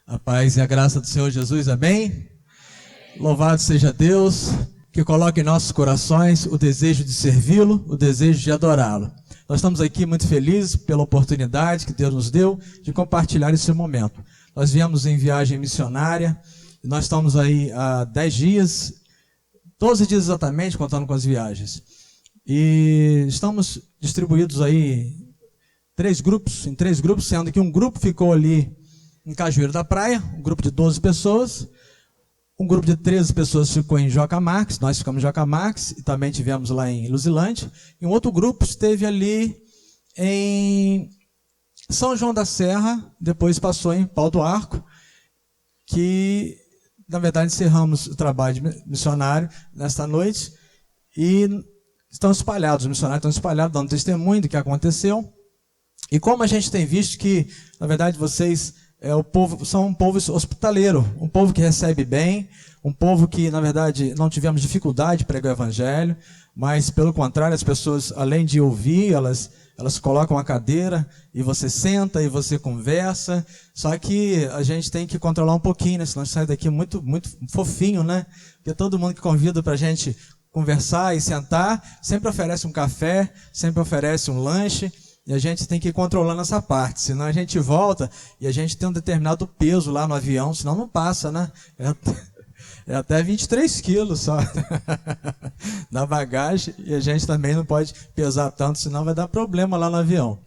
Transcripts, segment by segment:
A paz e a graça do Senhor Jesus, amém? Louvado seja Deus, que coloque em nossos corações o desejo de servi-lo, o desejo de adorá-lo. Nós estamos aqui muito felizes pela oportunidade que Deus nos deu de compartilhar esse momento. Nós viemos em viagem missionária, nós estamos aí há 10 dias, 12 dias exatamente, contando com as viagens. E estamos distribuídos aí em três grupos, sendo que um grupo ficou ali em Cajueiro da Praia, um grupo de 12 pessoas, um grupo de 13 pessoas ficou em Joca Marques, nós ficamos em Joca Marques e também tivemos lá em Luzilândia, e um outro grupo esteve ali em São João da Serra, depois passou em Pau do Arco, que na verdade encerramos o trabalho missionário nesta noite, e estão espalhados, os missionários estão espalhados, dando testemunho do que aconteceu, e como a gente tem visto que, na verdade, vocês são um povo hospitaleiro, um povo que recebe bem, um povo que, na verdade, não tivemos dificuldade de pregar o evangelho, mas, pelo contrário, as pessoas, além de ouvir, elas colocam a cadeira e você senta e você conversa, só que a gente tem que controlar um pouquinho, né? Senão a gente sai daqui muito, muito fofinho, né? Porque todo mundo que convida para a gente conversar e sentar, sempre oferece um café, sempre oferece um lanche, e a gente tem que ir controlando essa parte, senão a gente volta e a gente tem um determinado peso lá no avião, senão não passa, né? É até 23 quilos só na bagagem, e a gente também não pode pesar tanto, senão vai dar problema lá no avião.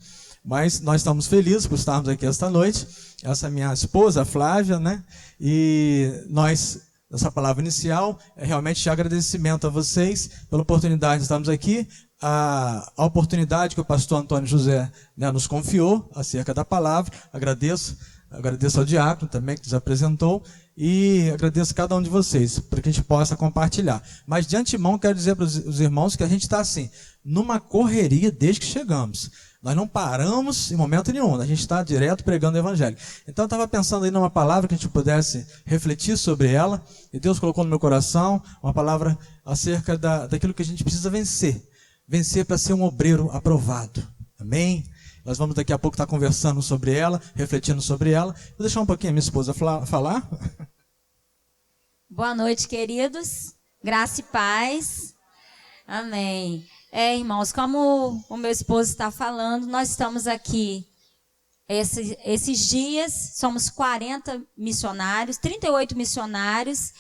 Mas nós estamos felizes por estarmos aqui esta noite. Essa é minha esposa, a Flávia, né? E nós, essa palavra inicial, é realmente de agradecimento a vocês pela oportunidade de estarmos aqui. A oportunidade que o pastor Antônio José, né, nos confiou acerca da palavra. Agradeço ao diácono também que nos apresentou e agradeço a cada um de vocês para que a gente possa compartilhar. Mas de antemão quero dizer para os irmãos que a gente está assim, numa correria desde que chegamos. Nós não paramos em momento nenhum, a gente está direto pregando o evangelho. Então eu estava pensando aí numa palavra que a gente pudesse refletir sobre ela, e Deus colocou no meu coração uma palavra acerca daquilo que a gente precisa vencer. Vencer para ser um obreiro aprovado. Amém? Nós vamos daqui a pouco estar conversando sobre ela, refletindo sobre ela. Vou deixar um pouquinho a minha esposa falar. Boa noite, queridos. Graça e paz. Amém. Irmãos, como o meu esposo está falando, nós estamos aqui esses dias, somos 40 missionários, 38 missionários.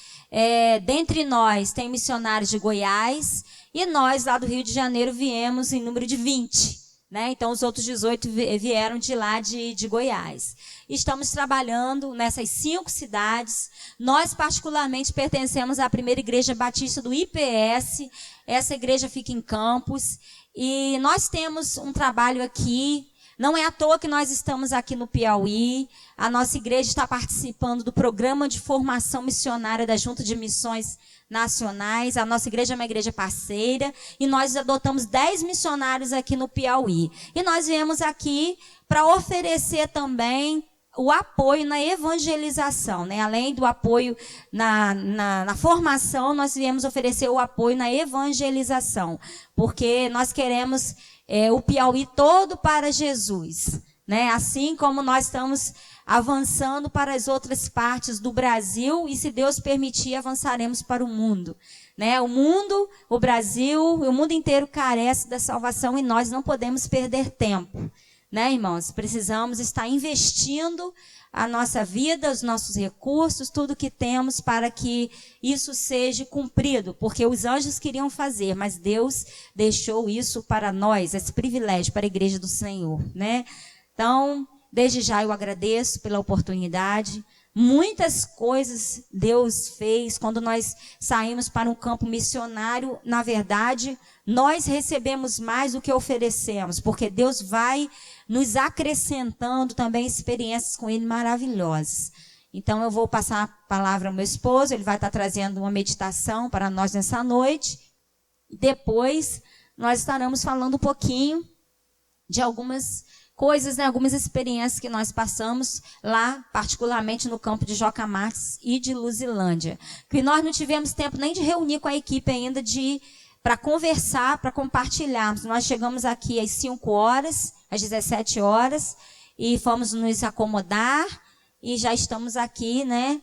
Dentre nós tem missionários de Goiás, e nós lá do Rio de Janeiro viemos em número de 20, né? Então os outros 18 vieram de lá de Goiás. Estamos trabalhando nessas 5 cidades. Nós particularmente pertencemos à primeira igreja batista do IPS. Essa igreja fica em Campos, e nós temos um trabalho aqui. Não é à toa que nós estamos aqui no Piauí. A nossa igreja está participando do programa de formação missionária da Junta de Missões Nacionais. A nossa igreja é uma igreja parceira e nós adotamos 10 missionários aqui no Piauí. E nós viemos aqui para oferecer também o apoio na evangelização, né? Além do apoio na formação, nós viemos oferecer o apoio na evangelização, porque nós queremos o Piauí todo para Jesus, né? Assim como nós estamos avançando para as outras partes do Brasil, e se Deus permitir, avançaremos para o mundo, né? O Brasil, o mundo inteiro carece da salvação, e nós não podemos perder tempo, né, irmãos? Precisamos estar investindo a nossa vida, os nossos recursos, tudo que temos para que isso seja cumprido, porque os anjos queriam fazer, mas Deus deixou isso para nós, esse privilégio para a igreja do Senhor, né? Então, desde já eu agradeço pela oportunidade. Muitas coisas Deus fez quando nós saímos para um campo missionário. Na verdade, nós recebemos mais do que oferecemos, porque Deus vai nos acrescentando também experiências com Ele maravilhosas. Então eu vou passar a palavra ao meu esposo, ele vai estar trazendo uma meditação para nós nessa noite. Depois nós estaremos falando um pouquinho de algumas coisas, né, algumas experiências que nós passamos lá, particularmente no campo de Joca Marques e de Luzilândia. Que nós não tivemos tempo nem de reunir com a equipe ainda para conversar, para compartilharmos. Nós chegamos aqui às 5 horas, às 17 horas, e fomos nos acomodar, e já estamos aqui, né?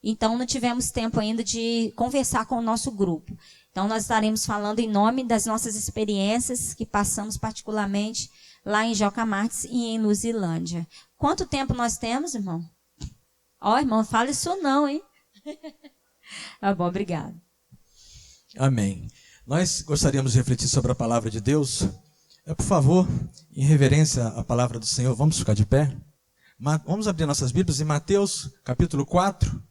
Então, não tivemos tempo ainda de conversar com o nosso grupo. Então, nós estaremos falando em nome das nossas experiências que passamos particularmente lá em Joca Martins e em Luzilândia. Quanto tempo nós temos, irmão? Ó, irmão, fala isso não, hein? Tá bom, obrigado. Amém. Nós gostaríamos de refletir sobre a palavra de Deus. Por favor, em reverência à palavra do Senhor, vamos ficar de pé? Vamos abrir nossas Bíblias em Mateus, capítulo 4.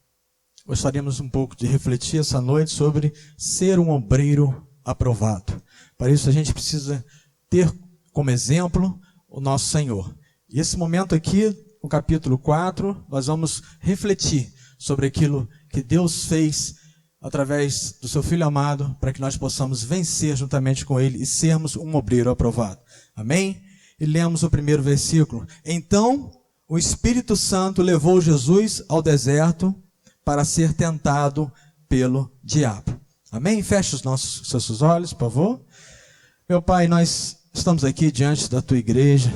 Gostaríamos um pouco de refletir essa noite sobre ser um obreiro aprovado. Para isso, a gente precisa ter como exemplo o nosso Senhor. E esse momento aqui, o capítulo 4, nós vamos refletir sobre aquilo que Deus fez através do seu Filho amado, para que nós possamos vencer juntamente com Ele e sermos um obreiro aprovado. Amém? E lemos o primeiro versículo. Então, o Espírito Santo levou Jesus ao deserto para ser tentado pelo diabo. Amém? Feche os seus olhos, por favor. Meu Pai, nós estamos aqui diante da Tua igreja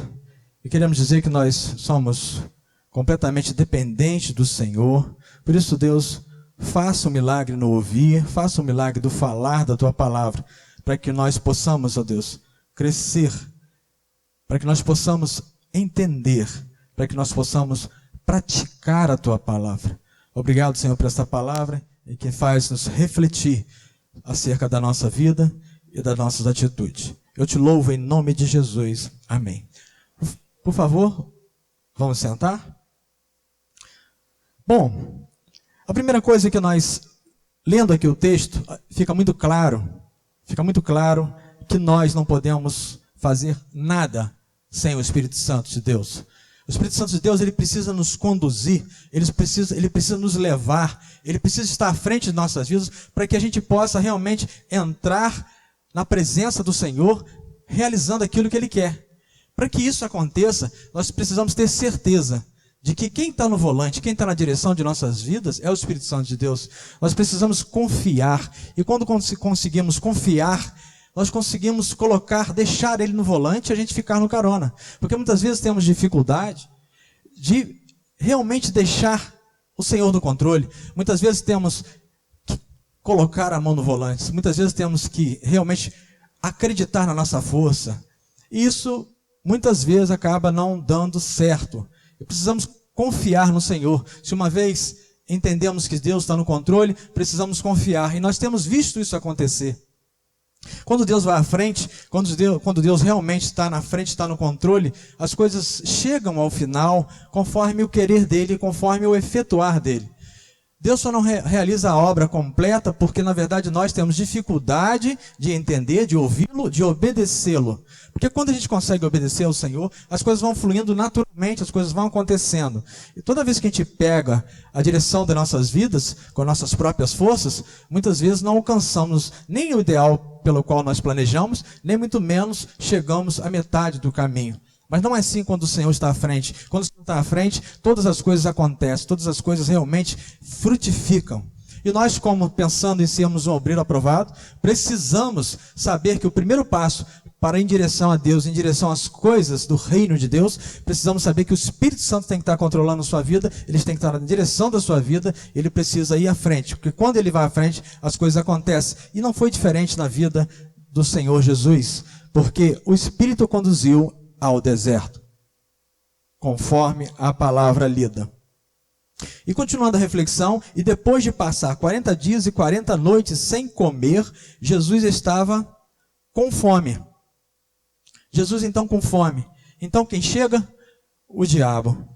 e queremos dizer que nós somos completamente dependentes do Senhor. Por isso, Deus, faça um milagre no ouvir, faça um milagre do falar da Tua palavra, para que nós possamos, ó Deus, crescer, para que nós possamos entender, para que nós possamos praticar a Tua palavra. Obrigado, Senhor, por esta palavra e que faz nos refletir acerca da nossa vida e das nossas atitudes. Eu te louvo em nome de Jesus. Amém. Por favor, vamos sentar? Bom, a primeira coisa que nós, lendo aqui o texto, fica muito claro que nós não podemos fazer nada sem o Espírito Santo de Deus. O Espírito Santo de Deus, ele precisa nos conduzir, ele precisa nos levar, ele precisa estar à frente de nossas vidas para que a gente possa realmente entrar na presença do Senhor, realizando aquilo que Ele quer. Para que isso aconteça, nós precisamos ter certeza de que quem está no volante, quem está na direção de nossas vidas é o Espírito Santo de Deus. Nós precisamos confiar, e quando conseguimos confiar, nós conseguimos deixar Ele no volante e a gente ficar no carona. Porque muitas vezes temos dificuldade de realmente deixar o Senhor no controle. Muitas vezes temos que colocar a mão no volante. Muitas vezes temos que realmente acreditar na nossa força. E isso, muitas vezes, acaba não dando certo. E precisamos confiar no Senhor. Se uma vez entendemos que Deus está no controle, precisamos confiar. E nós temos visto isso acontecer. Quando Deus vai à frente, quando Deus realmente está na frente, está no controle, as coisas chegam ao final conforme o querer dele, conforme o efetuar dele. Deus só não realiza a obra completa porque, na verdade, nós temos dificuldade de entender, de ouvi-lo, de obedecê-lo. Porque quando a gente consegue obedecer ao Senhor, as coisas vão fluindo naturalmente, as coisas vão acontecendo. E toda vez que a gente pega a direção das nossas vidas, com nossas próprias forças, muitas vezes não alcançamos nem o ideal pelo qual nós planejamos, nem muito menos chegamos à metade do caminho. Mas não é assim quando o Senhor está à frente. Quando o Senhor está à frente, todas as coisas acontecem, todas as coisas realmente frutificam. E nós, como pensando em sermos um obreiro aprovado, precisamos saber que o primeiro passo para ir em direção a Deus, em direção às coisas do reino de Deus, precisamos saber que o Espírito Santo tem que estar controlando a sua vida, ele tem que estar na direção da sua vida, ele precisa ir à frente. Porque quando ele vai à frente, as coisas acontecem. E não foi diferente na vida do Senhor Jesus, porque o Espírito conduziu ao deserto, conforme a palavra lida. E continuando a reflexão, e depois de passar 40 dias e 40 noites sem comer, Jesus estava com fome. Jesus então com fome. Então quem chega? O diabo.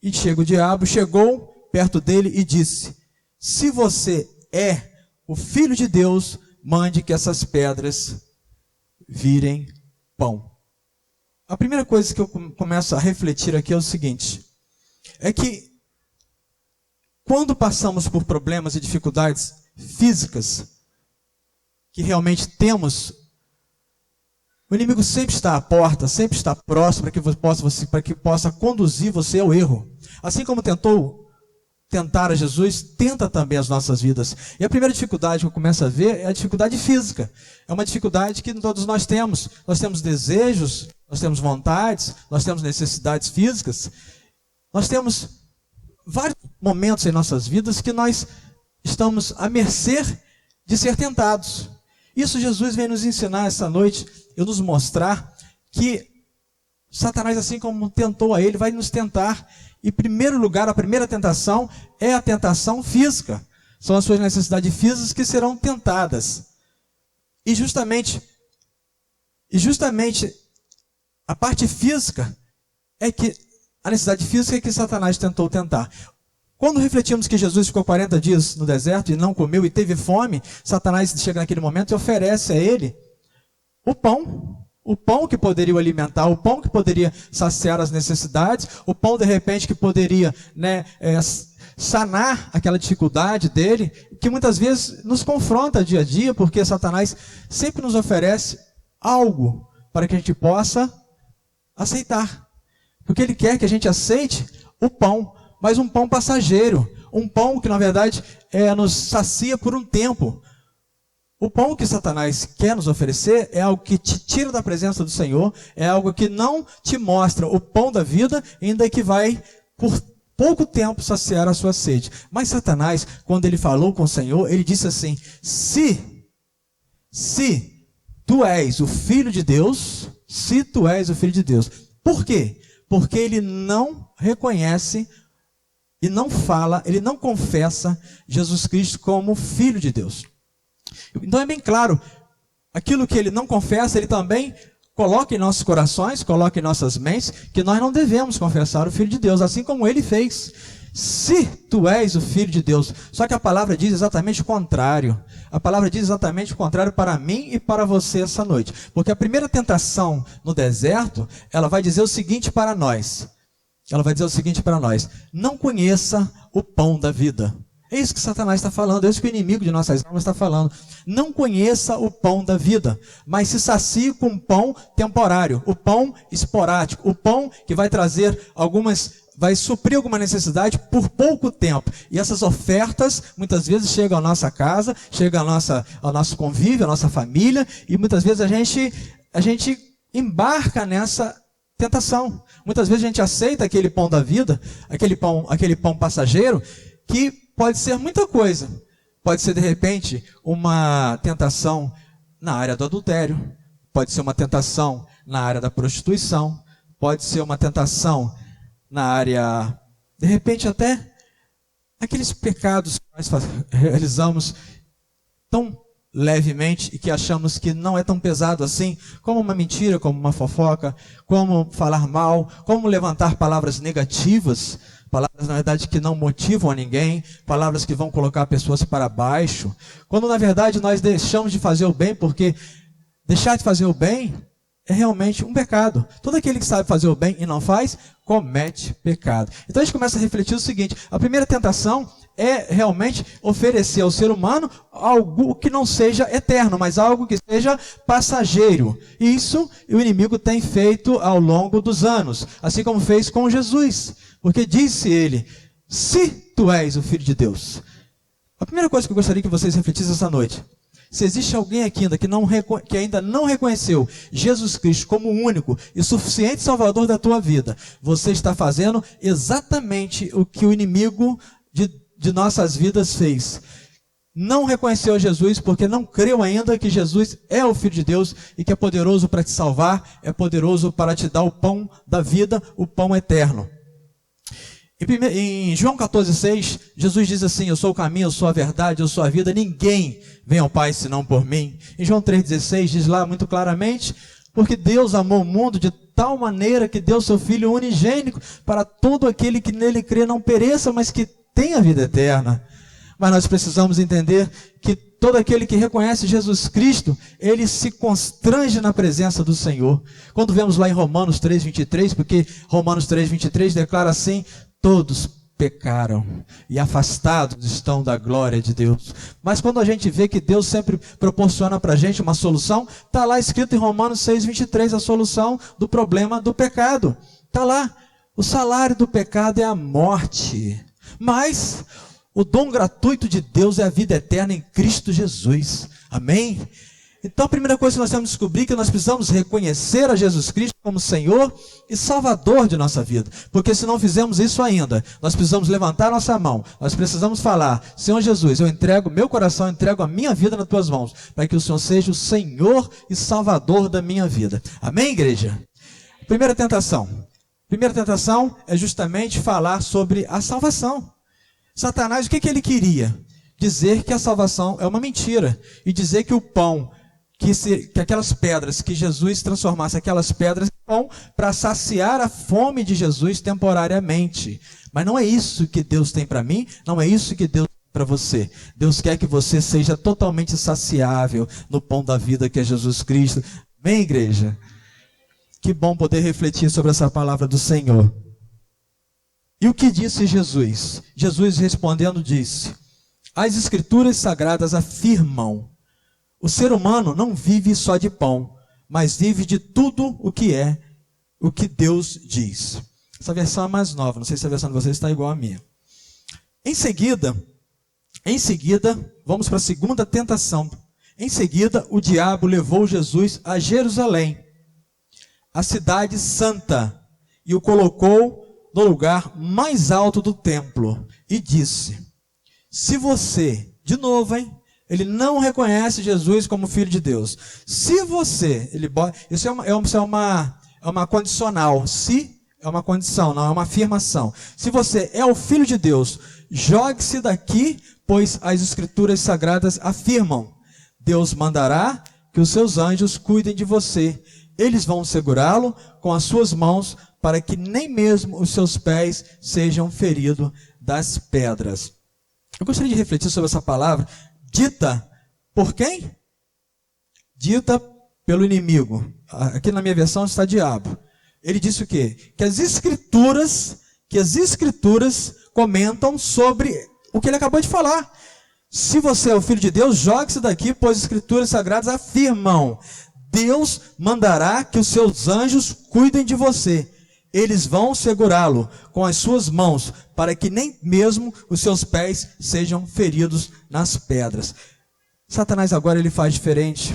E chega o diabo, chegou perto dele e disse: se você é o Filho de Deus, mande que essas pedras virem pão. A primeira coisa que eu começo a refletir aqui é o seguinte, é que quando passamos por problemas e dificuldades físicas, que realmente temos, o inimigo sempre está à porta, sempre está próximo para que possa conduzir você ao erro. Assim como tentar a Jesus, tenta também as nossas vidas. E a primeira dificuldade que eu começo a ver é a dificuldade física. É uma dificuldade que todos nós temos. Nós temos desejos, nós temos vontades, nós temos necessidades físicas. Nós temos vários momentos em nossas vidas que nós estamos à mercê de ser tentados. Isso Jesus vem nos ensinar essa noite e nos mostrar que Satanás, assim como tentou a ele, vai nos tentar. Em primeiro lugar, a primeira tentação é a tentação física. São as suas necessidades físicas que serão tentadas. E justamente a parte física a necessidade física é que Satanás tentou tentar. Quando refletimos que Jesus ficou 40 dias no deserto e não comeu e teve fome, Satanás chega naquele momento e oferece a ele o pão que poderia o alimentar, o pão que poderia saciar as necessidades, o pão de repente que poderia sanar aquela dificuldade dele, que muitas vezes nos confronta dia a dia, porque Satanás sempre nos oferece algo para que a gente possa aceitar. Porque ele quer que a gente aceite o pão, mas um pão passageiro, um pão que na verdade nos sacia por um tempo. O pão que Satanás quer nos oferecer é algo que te tira da presença do Senhor, é algo que não te mostra o pão da vida, ainda que vai por pouco tempo saciar a sua sede. Mas Satanás, quando ele falou com o Senhor, ele disse assim: se tu és o Filho de Deus, se tu és o Filho de Deus. Por quê? Porque ele não reconhece e não fala, ele não confessa Jesus Cristo como Filho de Deus. Então é bem claro, aquilo que ele não confessa, ele também coloca em nossos corações, coloca em nossas mentes, que nós não devemos confessar o Filho de Deus, assim como ele fez. Se tu és o Filho de Deus. Só que a palavra diz exatamente o contrário. A palavra diz exatamente o contrário para mim e para você essa noite. Porque a primeira tentação no deserto, ela vai dizer o seguinte para nós. Não conheça o pão da vida. É isso que Satanás está falando, é isso que o inimigo de nossas almas está falando. Não conheça o pão da vida, mas se sacie com um pão temporário, o pão esporádico, o pão que vai vai suprir alguma necessidade por pouco tempo. E essas ofertas, muitas vezes, chegam à nossa casa, chegam ao nosso convívio, à nossa família, e muitas vezes a gente embarca nessa tentação. Muitas vezes a gente aceita aquele pão da vida, aquele pão passageiro, que pode ser muita coisa. Pode ser, de repente, uma tentação na área do adultério. Pode ser uma tentação na área da prostituição. Pode ser uma tentação na área, de repente, até aqueles pecados que nós realizamos tão levemente e que achamos que não é tão pesado assim, como uma mentira, como uma fofoca, como falar mal, como levantar palavras negativas, palavras, na verdade, que não motivam a ninguém, palavras que vão colocar pessoas para baixo, quando, na verdade, nós deixamos de fazer o bem, porque deixar de fazer o bem é realmente um pecado. Todo aquele que sabe fazer o bem e não faz, comete pecado. Então a gente começa a refletir o seguinte: a primeira tentação é realmente oferecer ao ser humano algo que não seja eterno, mas algo que seja passageiro. Isso o inimigo tem feito ao longo dos anos, assim como fez com Jesus. Porque disse ele: se tu és o Filho de Deus. A primeira coisa que eu gostaria que vocês refletissem essa noite: se existe alguém aqui ainda que ainda não reconheceu Jesus Cristo como o único e suficiente Salvador da tua vida, você está fazendo exatamente o que o inimigo de nossas vidas fez. Não reconheceu Jesus porque não creu ainda que Jesus é o Filho de Deus e que é poderoso para te salvar, é poderoso para te dar o pão da vida, o pão eterno. Em João 14,6, Jesus diz assim: eu sou o caminho, eu sou a verdade, eu sou a vida, ninguém vem ao Pai senão por mim. Em João 3,16 diz lá muito claramente: porque Deus amou o mundo de tal maneira que deu seu Filho unigênito para todo aquele que nele crê não pereça, mas que tenha vida eterna. Mas nós precisamos entender que todo aquele que reconhece Jesus Cristo, ele se constrange na presença do Senhor. Quando vemos lá em Romanos 3,23, porque Romanos 3,23 declara assim: todos pecaram e afastados estão da glória de Deus. Mas quando a gente vê que Deus sempre proporciona para a gente uma solução, está lá escrito em Romanos 6,23 a solução do problema do pecado. Está lá: o salário do pecado é a morte, mas o dom gratuito de Deus é a vida eterna em Cristo Jesus. Amém? Então a primeira coisa que nós temos que descobrir é que nós precisamos reconhecer a Jesus Cristo como Senhor e Salvador de nossa vida. Porque se não fizermos isso ainda, nós precisamos levantar nossa mão, nós precisamos falar: Senhor Jesus, eu entrego meu coração, eu entrego a minha vida nas tuas mãos, para que o Senhor seja o Senhor e Salvador da minha vida. Amém, igreja? Primeira tentação é justamente falar sobre a salvação. Satanás, o que ele queria? Dizer que a salvação é uma mentira e dizer que o pão, que aquelas pedras, que Jesus transformasse aquelas pedras em pão para saciar a fome de Jesus temporariamente. Mas não é isso que Deus tem para mim, não é isso que Deus tem para você. Deus quer que você seja totalmente saciável no pão da vida que é Jesus Cristo. Amém, igreja? Que bom poder refletir sobre essa palavra do Senhor. E o que disse Jesus? Jesus respondendo disse: as Escrituras Sagradas afirmam: o ser humano não vive só de pão, mas vive de tudo o que Deus diz. Essa versão é mais nova, não sei se a versão de vocês está igual à minha. Em seguida, vamos para a segunda tentação. Em seguida, o diabo levou Jesus a Jerusalém, a cidade santa, e o colocou no lugar mais alto do templo, e disse: se você, de novo, ele não reconhece Jesus como Filho de Deus. Se você, isso é uma condicional. Se é uma condição, não é uma afirmação. Se você é o Filho de Deus, jogue-se daqui, pois as Escrituras Sagradas afirmam: Deus mandará que os seus anjos cuidem de você. Eles vão segurá-lo com as suas mãos, para que nem mesmo os seus pés sejam feridos das pedras. Eu gostaria de refletir sobre essa palavra, dita por quem? Dita pelo inimigo. Aqui na minha versão está diabo. Ele disse o quê? Que as escrituras comentam sobre o que ele acabou de falar. Se você é o Filho de Deus, jogue-se daqui, pois as Escrituras Sagradas afirmam: Deus mandará que os seus anjos cuidem de você. Eles vão segurá-lo com as suas mãos, para que nem mesmo os seus pés sejam feridos nas pedras. Satanás agora ele faz diferente.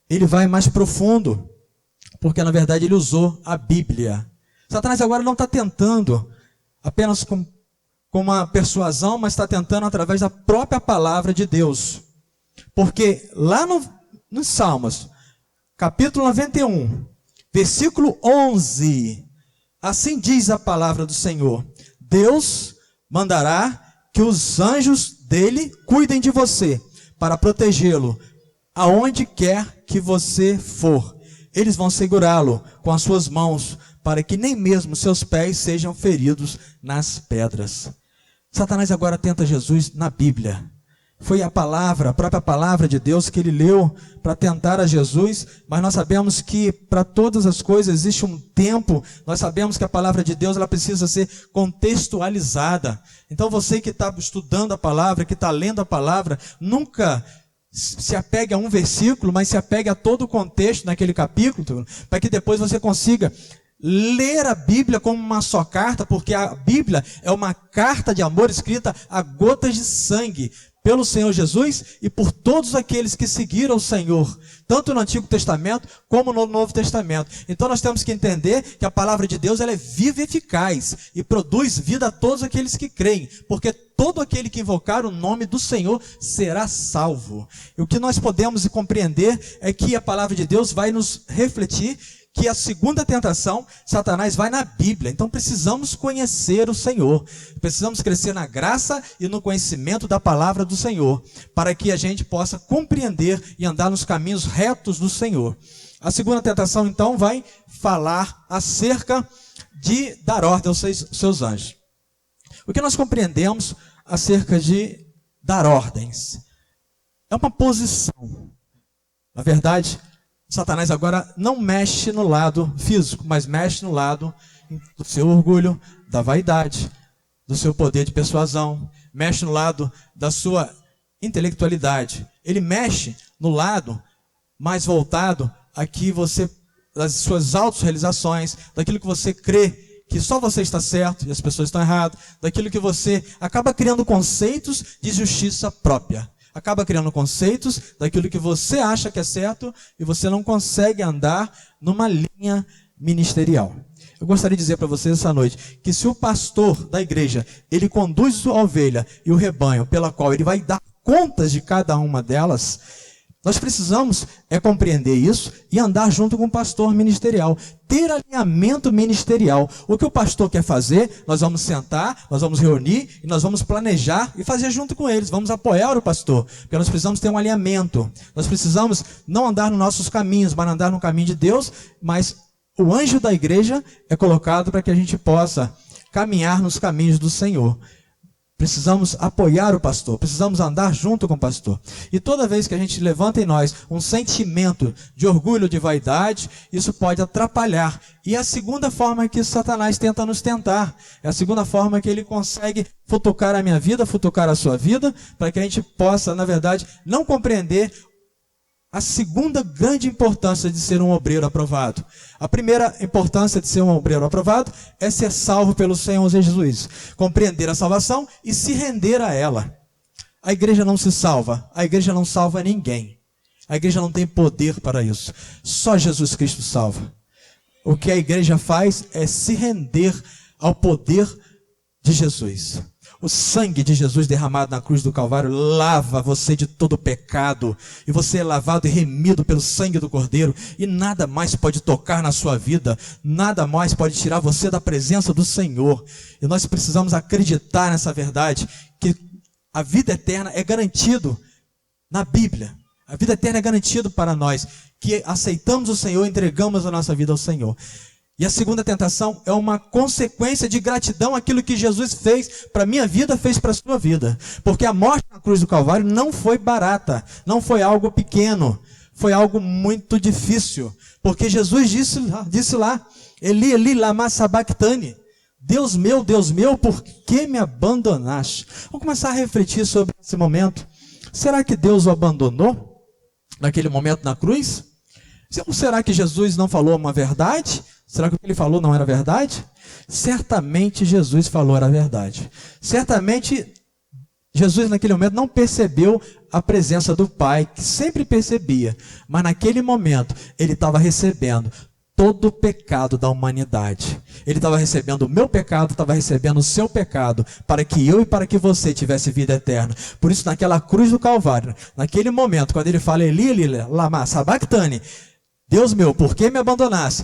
Ele vai mais profundo, porque na verdade ele usou a Bíblia. Satanás agora não está tentando apenas com uma persuasão, mas está tentando através da própria palavra de Deus. Porque lá nos Salmos, capítulo 91, versículo 11... assim diz a palavra do Senhor: Deus mandará que os anjos dele cuidem de você, para protegê-lo aonde quer que você for. Eles vão segurá-lo com as suas mãos, para que nem mesmo seus pés sejam feridos nas pedras. Satanás agora tenta Jesus na Bíblia. Foi a própria palavra de Deus que ele leu para tentar a Jesus, mas nós sabemos que para todas as coisas existe um tempo. Nós sabemos que a palavra de Deus ela precisa ser contextualizada. Então você que está estudando a palavra, que está lendo a palavra, nunca se apegue a um versículo, mas se apegue a todo o contexto naquele capítulo, para que depois você consiga ler a Bíblia como uma só carta, porque a Bíblia é uma carta de amor escrita a gotas de sangue pelo Senhor Jesus e por todos aqueles que seguiram o Senhor, tanto no Antigo Testamento como no Novo Testamento. Então nós temos que entender que a palavra de Deus ela é viva e eficaz e produz vida a todos aqueles que creem, porque todo aquele que invocar o nome do Senhor será salvo. E o que nós podemos compreender é que a palavra de Deus vai nos refletir que a segunda tentação, Satanás vai na Bíblia. Então precisamos conhecer o Senhor. Precisamos crescer na graça e no conhecimento da palavra do Senhor, para que a gente possa compreender e andar nos caminhos retos do Senhor. A segunda tentação, então, vai falar acerca de dar ordem aos seus anjos. O que nós compreendemos acerca de dar ordens? É uma posição. Na verdade, Satanás agora não mexe no lado físico, mas mexe no lado do seu orgulho, da vaidade, do seu poder de persuasão, mexe no lado da sua intelectualidade. Ele mexe no lado mais voltado a que das suas autorrealizações, daquilo que você crê que só você está certo e as pessoas estão erradas, daquilo que você acaba criando conceitos de justiça própria. acaba criando conceitos daquilo que você acha que é certo e você não consegue andar numa linha ministerial. Eu gostaria de dizer para vocês essa noite que se o pastor da igreja, ele conduz a ovelha e o rebanho pela qual ele vai dar contas de cada uma delas, nós precisamos compreender isso e andar junto com o pastor ministerial, ter alinhamento ministerial. O que o pastor quer fazer, nós vamos sentar, nós vamos reunir e nós vamos planejar e fazer junto com eles, vamos apoiar o pastor, porque nós precisamos ter um alinhamento, nós precisamos não andar nos nossos caminhos, mas andar no caminho de Deus, mas o anjo da igreja é colocado para que a gente possa caminhar nos caminhos do Senhor. Precisamos apoiar o pastor, precisamos andar junto com o pastor. E toda vez que a gente levanta em nós um sentimento de orgulho, de vaidade, isso pode atrapalhar. E é a segunda forma que Satanás tenta nos tentar. É a segunda forma que ele consegue futucar a minha vida, futucar a sua vida, para que a gente possa, na verdade, não compreender a segunda grande importância de ser um obreiro aprovado. A primeira importância de ser um obreiro aprovado é ser salvo pelo Senhor Jesus. Compreender a salvação e se render a ela. A igreja não se salva. A igreja não salva ninguém. A igreja não tem poder para isso. Só Jesus Cristo salva. O que a igreja faz é se render ao poder de Jesus. O sangue de Jesus derramado na cruz do Calvário lava você de todo pecado. E você é lavado e remido pelo sangue do Cordeiro. E nada mais pode tocar na sua vida. Nada mais pode tirar você da presença do Senhor. E nós precisamos acreditar nessa verdade. Que a vida eterna é garantido na Bíblia. A vida eterna é garantido para nós. Que aceitamos o Senhor e entregamos a nossa vida ao Senhor. E a segunda tentação é uma consequência de gratidão àquilo que Jesus fez para a minha vida, fez para a sua vida. Porque a morte na cruz do Calvário não foi barata, não foi algo pequeno, foi algo muito difícil. Porque Jesus disse lá, Eli, Eli, lama sabachthani, Deus meu, por que me abandonaste? Vamos começar a refletir sobre esse momento. Será que Deus o abandonou naquele momento na cruz? Ou será que Jesus não falou uma verdade? Será que o que ele falou não era verdade? Certamente Jesus falou era verdade. Certamente Jesus naquele momento não percebeu a presença do Pai, que sempre percebia. Mas naquele momento ele estava recebendo todo o pecado da humanidade. Ele estava recebendo o meu pecado, estava recebendo o seu pecado, para que eu e para que você tivesse vida eterna. Por isso naquela cruz do Calvário, naquele momento, quando ele fala Eli, Eli, lama sabachthani, Deus meu, por que me abandonaste?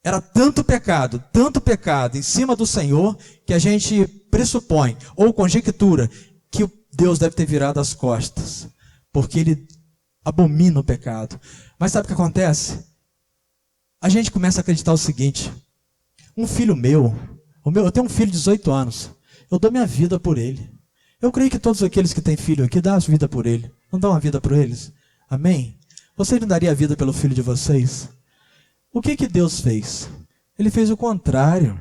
Era tanto pecado em cima do Senhor, que a gente pressupõe, ou conjectura, que Deus deve ter virado as costas, porque ele abomina o pecado. Mas sabe o que acontece? A gente começa a acreditar o seguinte, um filho meu, eu tenho um filho de 18 anos, eu dou minha vida por ele. Eu creio que todos aqueles que têm filho aqui dão a vida por ele, não dão a vida por eles? Amém? Vocês não dariam a vida pelo filho de vocês? O que Deus fez? Ele fez o contrário.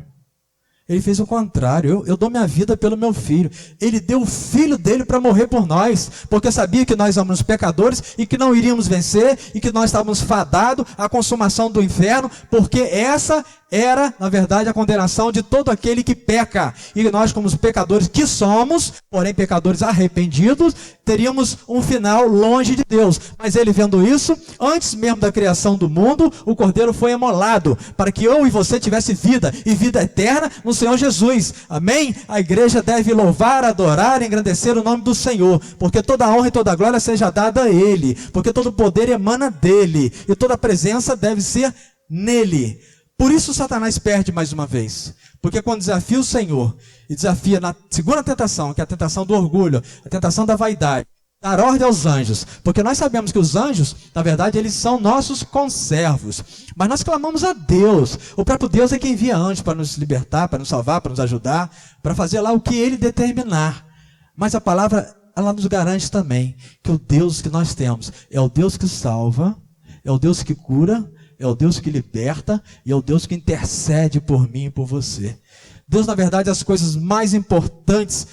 Ele fez o contrário. Eu dou minha vida pelo meu filho. Ele deu o filho dele para morrer por nós, porque sabia que nós éramos pecadores e que não iríamos vencer e que nós estávamos fadados à consumação do inferno, porque essa era, na verdade, a condenação de todo aquele que peca. E nós, como os pecadores que somos, porém pecadores arrependidos, teríamos um final longe de Deus. Mas ele, vendo isso, antes mesmo da criação do mundo, o Cordeiro foi imolado, para que eu e você tivesse vida, e vida eterna no Senhor Jesus. Amém? A igreja deve louvar, adorar, engrandecer o nome do Senhor, porque toda a honra e toda a glória seja dada a Ele, porque todo o poder emana dEle, e toda a presença deve ser nele. Por isso Satanás perde mais uma vez. Porque quando desafia o Senhor, e desafia na segunda tentação, que é a tentação do orgulho, a tentação da vaidade, dar ordem aos anjos. Porque nós sabemos que os anjos, na verdade, eles são nossos conservos. Mas nós clamamos a Deus. O próprio Deus é quem envia anjos para nos libertar, para nos salvar, para nos ajudar, para fazer lá o que Ele determinar. Mas a palavra, ela nos garante também que o Deus que nós temos é o Deus que salva, é o Deus que cura, é o Deus que liberta e é o Deus que intercede por mim e por você. Deus, na verdade, as coisas mais importantes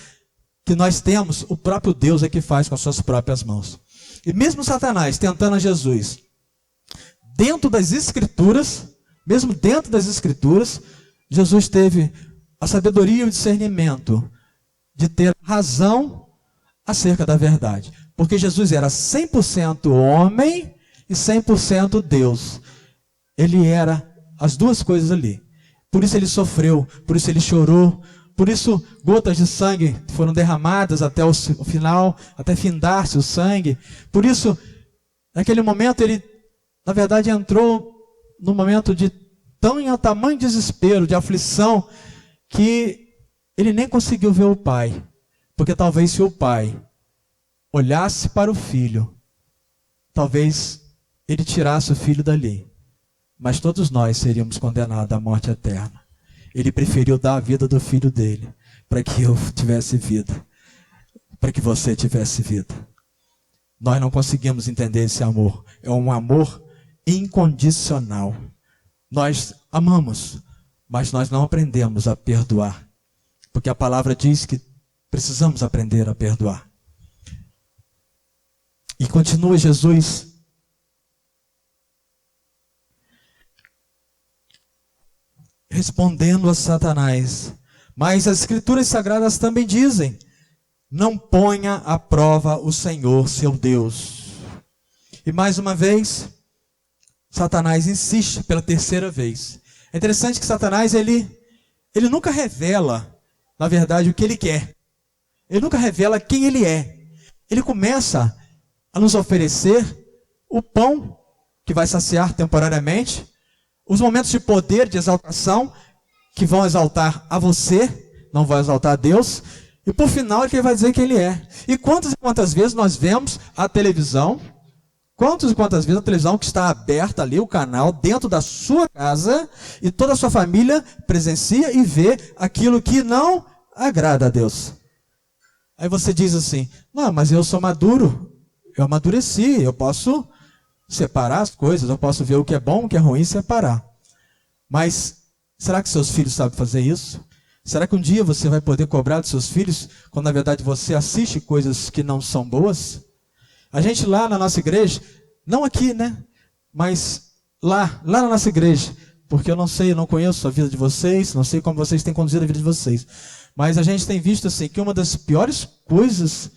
que nós temos, o próprio Deus é que faz com as suas próprias mãos. E mesmo Satanás tentando a Jesus, dentro das Escrituras, mesmo dentro das Escrituras, Jesus teve a sabedoria e o discernimento de ter razão acerca da verdade. Porque Jesus era 100% homem e 100% Deus. Ele era as duas coisas ali. Por isso ele sofreu, por isso ele chorou, por isso gotas de sangue foram derramadas até o final, até findar-se o sangue. Por isso, naquele momento, ele, na verdade, entrou num momento de tamanho desespero, de aflição, que ele nem conseguiu ver o pai. Porque talvez se o pai olhasse para o filho, talvez ele tirasse o filho dali. Mas todos nós seríamos condenados à morte eterna. Ele preferiu dar a vida do filho dele, para que eu tivesse vida, para que você tivesse vida. Nós não conseguimos entender esse amor. É um amor incondicional. Nós amamos, mas nós não aprendemos a perdoar. Porque a palavra diz que precisamos aprender a perdoar. E continua Jesus respondendo a Satanás: mas as Escrituras Sagradas também dizem: não ponha à prova o Senhor seu Deus. E mais uma vez, Satanás insiste pela terceira vez. É interessante que Satanás, ele nunca revela, na verdade, o que ele quer. Ele nunca revela quem ele é. Ele começa a nos oferecer o pão que vai saciar temporariamente, os momentos de poder, de exaltação, que vão exaltar a você, não vão exaltar a Deus, e por final ele vai dizer quem ele é. E quantas vezes nós vemos a televisão, quantas vezes a televisão que está aberta ali, o canal, dentro da sua casa, e toda a sua família presencia e vê aquilo que não agrada a Deus. Aí você diz assim: não, mas eu sou maduro, eu amadureci, eu posso separar as coisas, eu posso ver o que é bom, o que é ruim e separar. Mas será que seus filhos sabem fazer isso? Será que um dia você vai poder cobrar dos seus filhos, quando na verdade você assiste coisas que não são boas? A gente lá na nossa igreja, não aqui, né? Mas lá na nossa igreja, porque eu não sei, eu não conheço a vida de vocês, não sei como vocês têm conduzido a vida de vocês, mas a gente tem visto assim, que uma das piores coisas,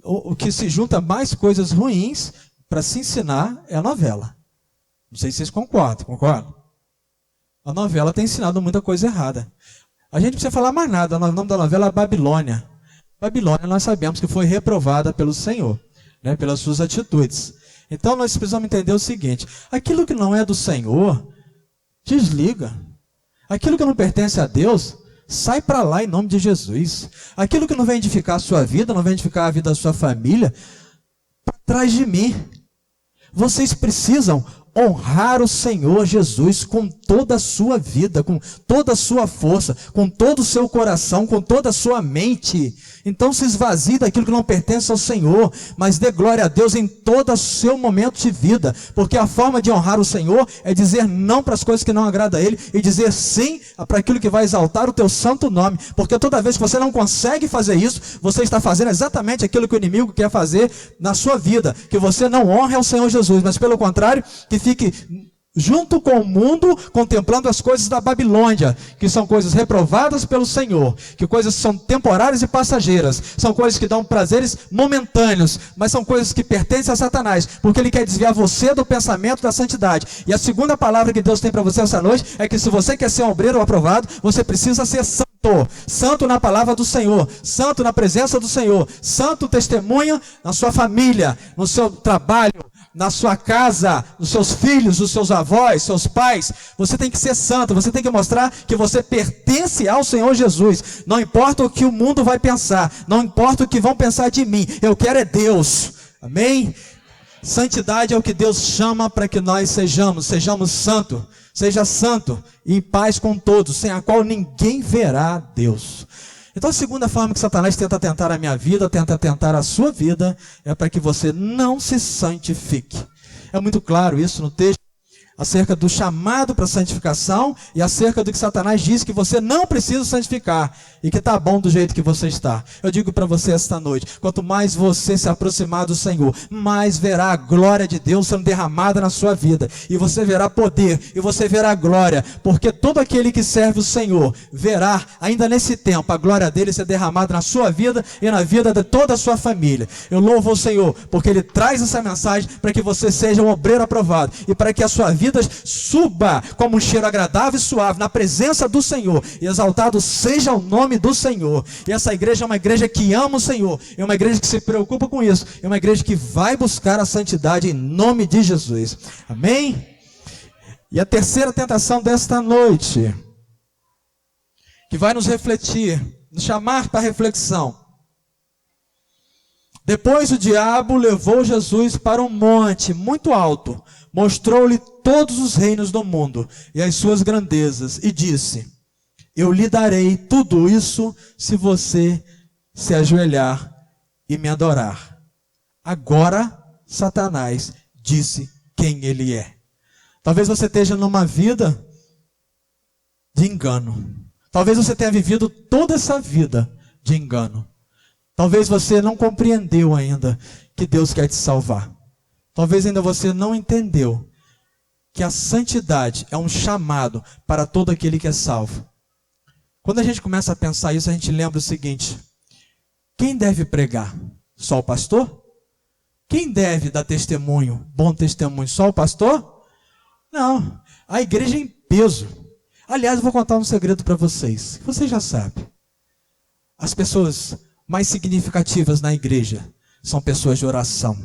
o que se junta mais coisas ruins para se ensinar, é a novela. Não sei se vocês concordam? A novela tem ensinado muita coisa errada. A gente não precisa falar mais nada, o nome da novela é Babilônia. Babilônia nós sabemos que foi reprovada pelo Senhor, né, pelas suas atitudes. Então nós precisamos entender o seguinte: aquilo que não é do Senhor, desliga. Aquilo que não pertence a Deus, sai para lá em nome de Jesus. Aquilo que não vai edificar a sua vida, não vai edificar a vida da sua família, para trás de mim. Vocês precisam honrar o Senhor Jesus com toda a sua vida, com toda a sua força, com todo o seu coração, com toda a sua mente. Então se esvazie daquilo que não pertence ao Senhor, mas dê glória a Deus em todo o seu momento de vida, porque a forma de honrar o Senhor é dizer não para as coisas que não agradam a Ele e dizer sim para aquilo que vai exaltar o teu santo nome, porque toda vez que você não consegue fazer isso, você está fazendo exatamente aquilo que o inimigo quer fazer na sua vida, que você não honre ao Senhor Jesus, mas pelo contrário, que fique junto com o mundo, contemplando as coisas da Babilônia, que são coisas reprovadas pelo Senhor, que coisas são temporárias e passageiras, são coisas que dão prazeres momentâneos, mas são coisas que pertencem a Satanás, porque ele quer desviar você do pensamento da santidade. E a segunda palavra que Deus tem para você essa noite é que se você quer ser um obreiro aprovado, você precisa ser santo. Santo na palavra do Senhor, santo na presença do Senhor, santo testemunha na sua família, no seu trabalho, na sua casa, nos seus filhos, nos seus avós, seus pais. Você tem que ser santo, você tem que mostrar que você pertence ao Senhor Jesus. Não importa o que o mundo vai pensar, não importa o que vão pensar de mim, eu quero é Deus. Amém? Santidade é o que Deus chama para que nós sejamos santos. Seja santo e em paz com todos, sem a qual ninguém verá Deus. Então a segunda forma que Satanás tenta tentar a minha vida, tenta tentar a sua vida, é para que você não se santifique. É muito claro isso no texto. acerca do chamado para a santificação e acerca do que Satanás diz que você não precisa santificar e que está bom do jeito que você está. Eu digo para você esta noite, quanto mais você se aproximar do Senhor, mais verá a glória de Deus sendo derramada na sua vida, e você verá poder, e você verá glória, porque todo aquele que serve o Senhor verá, ainda nesse tempo, a glória dele ser derramada na sua vida e na vida de toda a sua família. Eu louvo o Senhor, porque Ele traz essa mensagem para que você seja um obreiro aprovado, e para que a sua vida suba como um cheiro agradável e suave na presença do Senhor, e exaltado seja o nome do Senhor. E essa igreja é uma igreja que ama o Senhor, é uma igreja que se preocupa com isso, é uma igreja que vai buscar a santidade em nome de Jesus. Amém? E a terceira tentação desta noite, que vai nos refletir, nos chamar para reflexão. Depois o diabo levou Jesus para um monte muito alto, mostrou-lhe todos os reinos do mundo e as suas grandezas, e disse: eu lhe darei tudo isso se você se ajoelhar e me adorar. Agora Satanás disse quem ele é. Talvez você esteja numa vida de engano. Talvez você tenha vivido toda essa vida de engano. Talvez você não compreendeu ainda que Deus quer te salvar. Talvez ainda você não entendeu que a santidade é um chamado para todo aquele que é salvo. Quando a gente começa a pensar isso, a gente lembra o seguinte: quem deve pregar? Só o pastor? Quem deve dar testemunho, bom testemunho? Só o pastor? Não, a igreja é em peso. Aliás, eu vou contar um segredo para vocês, que vocês já sabem. As pessoas mais significativas na igreja são pessoas de oração.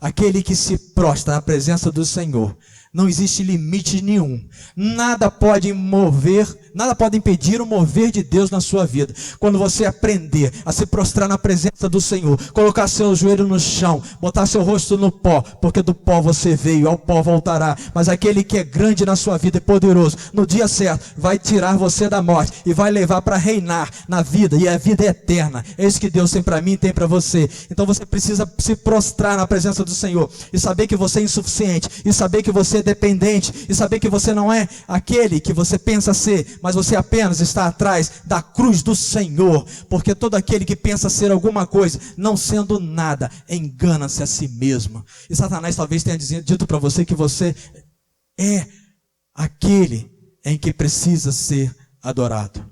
Aquele que se prostra na presença do Senhor, não existe limite nenhum. Nada pode impedir o mover de Deus na sua vida. Quando você aprender a se prostrar na presença do Senhor, colocar seu joelho no chão, botar seu rosto no pó, porque do pó você veio, ao pó voltará. Mas aquele que é grande na sua vida e poderoso, no dia certo, vai tirar você da morte e vai levar para reinar na vida, e a vida é eterna. É isso que Deus tem para mim e tem para você. Então você precisa se prostrar na presença do Senhor e saber que você é insuficiente, e saber que você é dependente, e saber que você não é aquele que você pensa ser, mas você apenas está atrás da cruz do Senhor, porque todo aquele que pensa ser alguma coisa, não sendo nada, engana-se a si mesmo. E Satanás talvez tenha dito para você que você é aquele em que precisa ser adorado.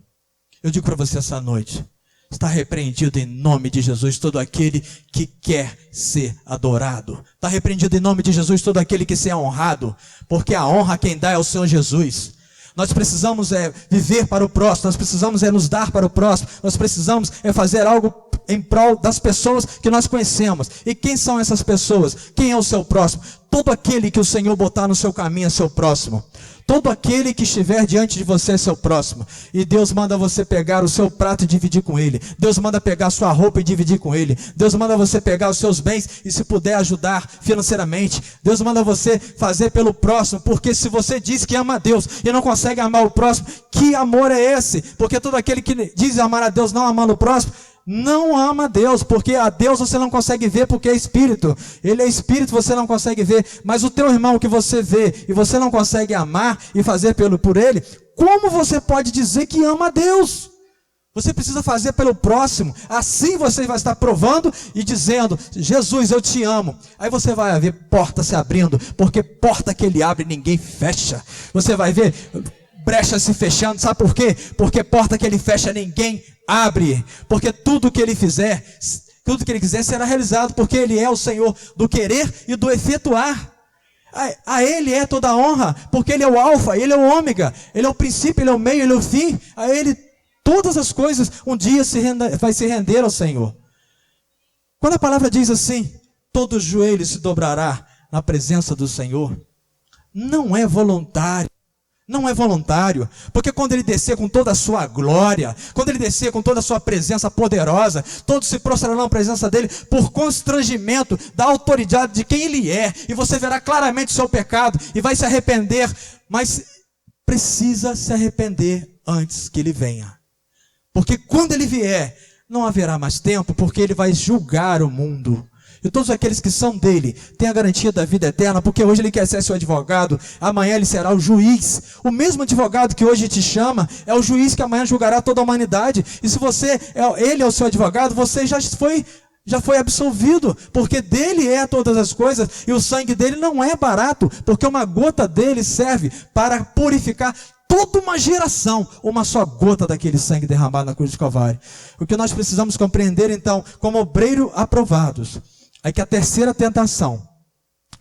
Eu digo para você essa noite: está repreendido em nome de Jesus todo aquele que quer ser adorado. Está repreendido em nome de Jesus todo aquele que quer ser honrado, porque a honra quem dá é o Senhor Jesus. Nós precisamos viver para o próximo, nós precisamos nos dar para o próximo, nós precisamos fazer algo em prol das pessoas que nós conhecemos. E quem são essas pessoas? Quem é o seu próximo? Todo aquele que o Senhor botar no seu caminho é seu próximo. Todo aquele que estiver diante de você é seu próximo. E Deus manda você pegar o seu prato e dividir com ele. Deus manda pegar a sua roupa e dividir com ele. Deus manda você pegar os seus bens e, se puder, ajudar financeiramente. Deus manda você fazer pelo próximo, porque se você diz que ama a Deus e não consegue amar o próximo, que amor é esse? Porque todo aquele que diz amar a Deus não amando o próximo, não ama a Deus, porque a Deus você não consegue ver, porque é Espírito. Ele é Espírito, você não consegue ver. Mas o teu irmão que você vê e você não consegue amar e fazer por ele, como você pode dizer que ama a Deus? Você precisa fazer pelo próximo. Assim você vai estar provando e dizendo: Jesus, eu te amo. Aí você vai ver porta se abrindo, porque porta que ele abre ninguém fecha. Você vai ver brecha se fechando. Sabe por quê? Porque porta que ele fecha ninguém abre. Porque tudo que ele fizer, tudo que ele quiser será realizado, porque ele é o Senhor do querer e do efetuar. A ele é toda a honra, porque ele é o alfa, ele é o ômega, ele é o princípio, ele é o meio, ele é o fim. A ele todas as coisas um dia vai se render ao Senhor. Quando a palavra diz assim: todo joelho se dobrará na presença do Senhor, não é voluntário. Não é voluntário, porque quando ele descer com toda a sua glória, quando ele descer com toda a sua presença poderosa, todos se prostrarão na presença dele por constrangimento da autoridade de quem ele é, e você verá claramente o seu pecado e vai se arrepender, mas precisa se arrepender antes que ele venha, porque quando ele vier, não haverá mais tempo, porque ele vai julgar o mundo. E todos aqueles que são dele têm a garantia da vida eterna, porque hoje ele quer ser seu advogado, amanhã ele será o juiz. O mesmo advogado que hoje te chama é o juiz que amanhã julgará toda a humanidade. E se ele é o seu advogado, você já foi absolvido, porque dele é todas as coisas, e o sangue dele não é barato, porque uma gota dele serve para purificar toda uma geração, uma só gota daquele sangue derramado na cruz de Calvário. O que nós precisamos compreender então, como obreiro aprovados, é que a terceira tentação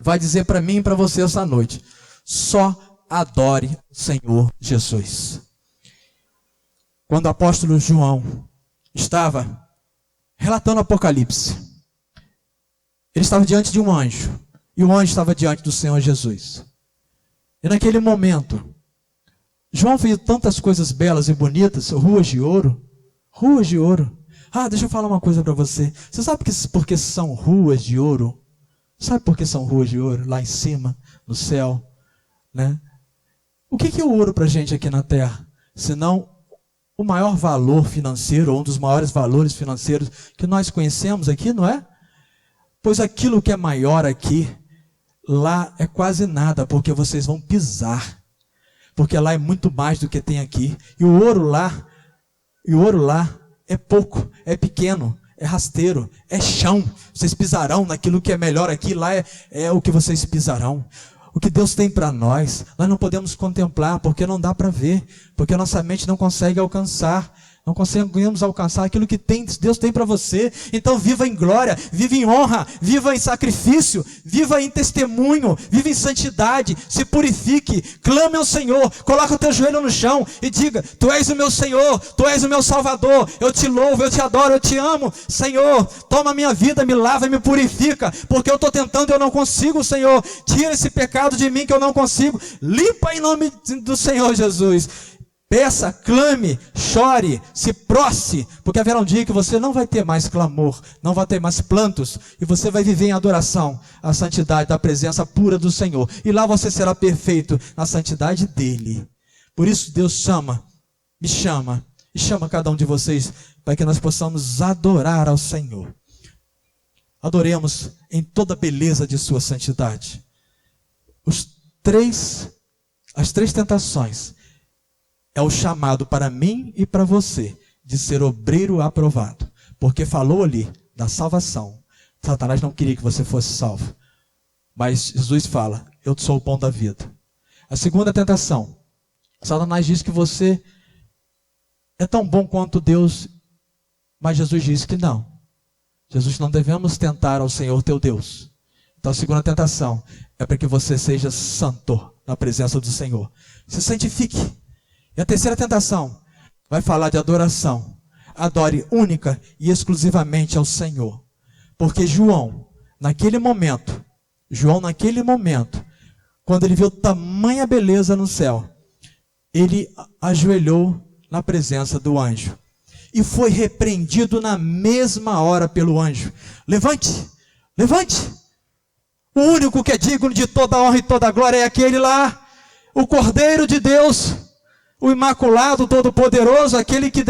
vai dizer para mim e para você essa noite: só adore o Senhor Jesus. Quando o apóstolo João estava relatando o Apocalipse, ele estava diante de um anjo, e o anjo estava diante do Senhor Jesus. E naquele momento, João viu tantas coisas belas e bonitas, ruas de ouro. Deixa eu falar uma coisa para você. Você sabe por que são ruas de ouro? Sabe por que são ruas de ouro? Lá em cima, no céu, né? O que é o ouro para a gente aqui na terra? Senão o maior valor financeiro, ou um dos maiores valores financeiros que nós conhecemos aqui, não é? Pois aquilo que é maior aqui, lá é quase nada, porque vocês vão pisar. Porque lá é muito mais do que tem aqui. E o ouro lá é pouco, é pequeno, é rasteiro, é chão. Vocês pisarão naquilo que é melhor aqui, lá é o que vocês pisarão. O que Deus tem para nós não podemos contemplar, porque não dá para ver, porque a nossa mente não consegue alcançar. Não conseguimos alcançar aquilo que Deus tem para você. Então viva em glória, viva em honra, viva em sacrifício, viva em testemunho, viva em santidade, se purifique, clame ao Senhor, coloca o teu joelho no chão e diga: Tu és o meu Senhor, Tu és o meu Salvador, eu te louvo, eu te adoro, eu te amo. Senhor, toma a minha vida, me lava e me purifica, porque eu estou tentando e eu não consigo. Senhor, tira esse pecado de mim que eu não consigo, limpa em nome do Senhor Jesus. Peça, clame, chore, se proste, porque haverá um dia que você não vai ter mais clamor, não vai ter mais plantos, e você vai viver em adoração à santidade da presença pura do Senhor. E lá você será perfeito na santidade dele. Por isso Deus me chama, e chama cada um de vocês, para que nós possamos adorar ao Senhor. Adoremos em toda a beleza de sua santidade. As três tentações é o chamado para mim e para você de ser obreiro aprovado. Porque falou ali da salvação. Satanás não queria que você fosse salvo. Mas Jesus fala: eu sou o pão da vida. A segunda tentação. Satanás diz que você é tão bom quanto Deus. Mas Jesus diz que não. Jesus, não devemos tentar ao Senhor teu Deus. Então a segunda tentação é para que você seja santo na presença do Senhor. Se santifique. E a terceira tentação vai falar de adoração. Adore única e exclusivamente ao Senhor. Porque João, naquele momento, quando ele viu tamanha beleza no céu, ele ajoelhou na presença do anjo. E foi repreendido na mesma hora pelo anjo. Levante! O único que é digno de toda a honra e toda a glória é aquele lá, o Cordeiro de Deus, o Imaculado, Todo-Poderoso, aquele que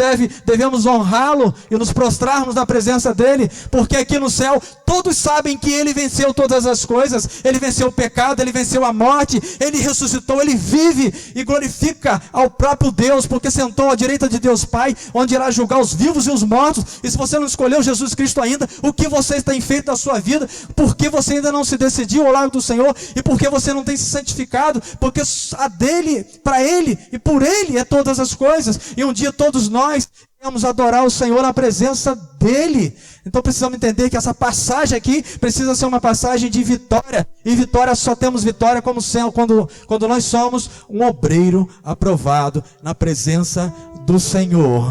devemos honrá-lo e nos prostrarmos na presença dele, porque aqui no céu todos sabem que ele venceu todas as coisas, ele venceu o pecado, ele venceu a morte, ele ressuscitou, ele vive e glorifica ao próprio Deus, porque sentou à direita de Deus Pai, onde irá julgar os vivos e os mortos. E se você não escolheu Jesus Cristo ainda, o que você tem feito da sua vida? Por que você ainda não se decidiu ao lado do Senhor? E por que você não tem se santificado? Porque a dele, para ele e por ele é todas as coisas, e um dia todos nós vamos adorar o Senhor na presença dele. Então precisamos entender que essa passagem aqui precisa ser uma passagem de vitória, e vitória, só temos vitória quando nós somos um obreiro aprovado na presença do Senhor.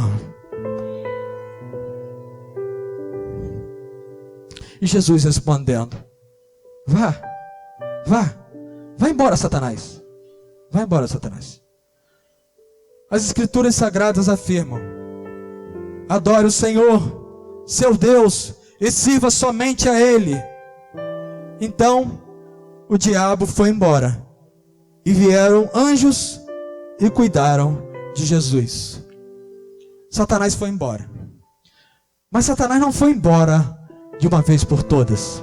E Jesus respondendo: vai embora, Satanás, vai embora, Satanás. As Escrituras Sagradas afirmam: adore o Senhor, seu Deus, e sirva somente a Ele. Então, o diabo foi embora, e vieram anjos e cuidaram de Jesus. Satanás foi embora. Mas Satanás não foi embora de uma vez por todas.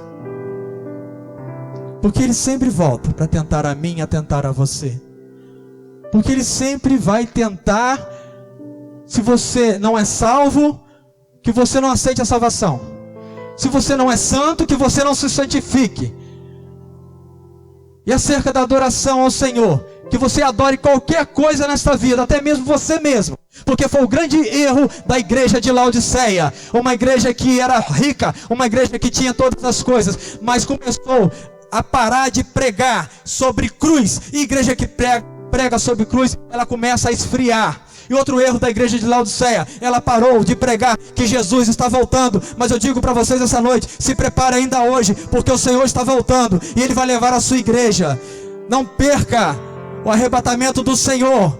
Porque ele sempre volta para tentar a mim e a tentar a você. Porque ele sempre vai tentar, se você não é salvo, que você não aceite a salvação. Se você não é santo, que você não se santifique. E acerca da adoração ao Senhor, que você adore qualquer coisa nesta vida, até mesmo você mesmo. Porque foi o grande erro da igreja de Laodiceia. Uma igreja que era rica, uma igreja que tinha todas as coisas, mas começou a parar de pregar sobre cruz. E igreja que prega sobre cruz, ela começa a esfriar. E outro erro da igreja de Laodiceia, ela parou de pregar que Jesus está voltando. Mas eu digo para vocês essa noite, se prepare ainda hoje, porque o Senhor está voltando e Ele vai levar a sua igreja. Não perca o arrebatamento do Senhor.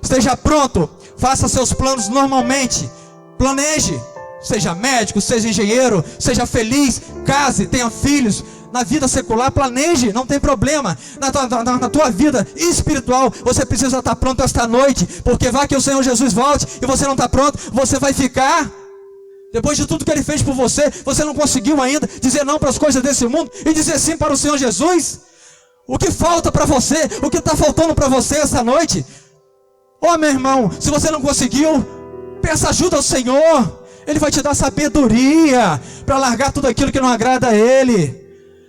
Esteja pronto, faça seus planos normalmente, planeje, seja médico, seja engenheiro, seja feliz, case, tenha filhos. Na vida secular, planeje, não tem problema. Na tua vida espiritual, você precisa estar pronto esta noite, porque vai que o Senhor Jesus volte e você não está pronto, você vai ficar. Depois de tudo que Ele fez por você, você não conseguiu ainda dizer não para as coisas desse mundo e dizer sim para o Senhor Jesus? O que falta para você? O que está faltando para você essa noite? Oh, meu irmão, se você não conseguiu, peça ajuda ao Senhor. Ele vai te dar sabedoria para largar tudo aquilo que não agrada a Ele.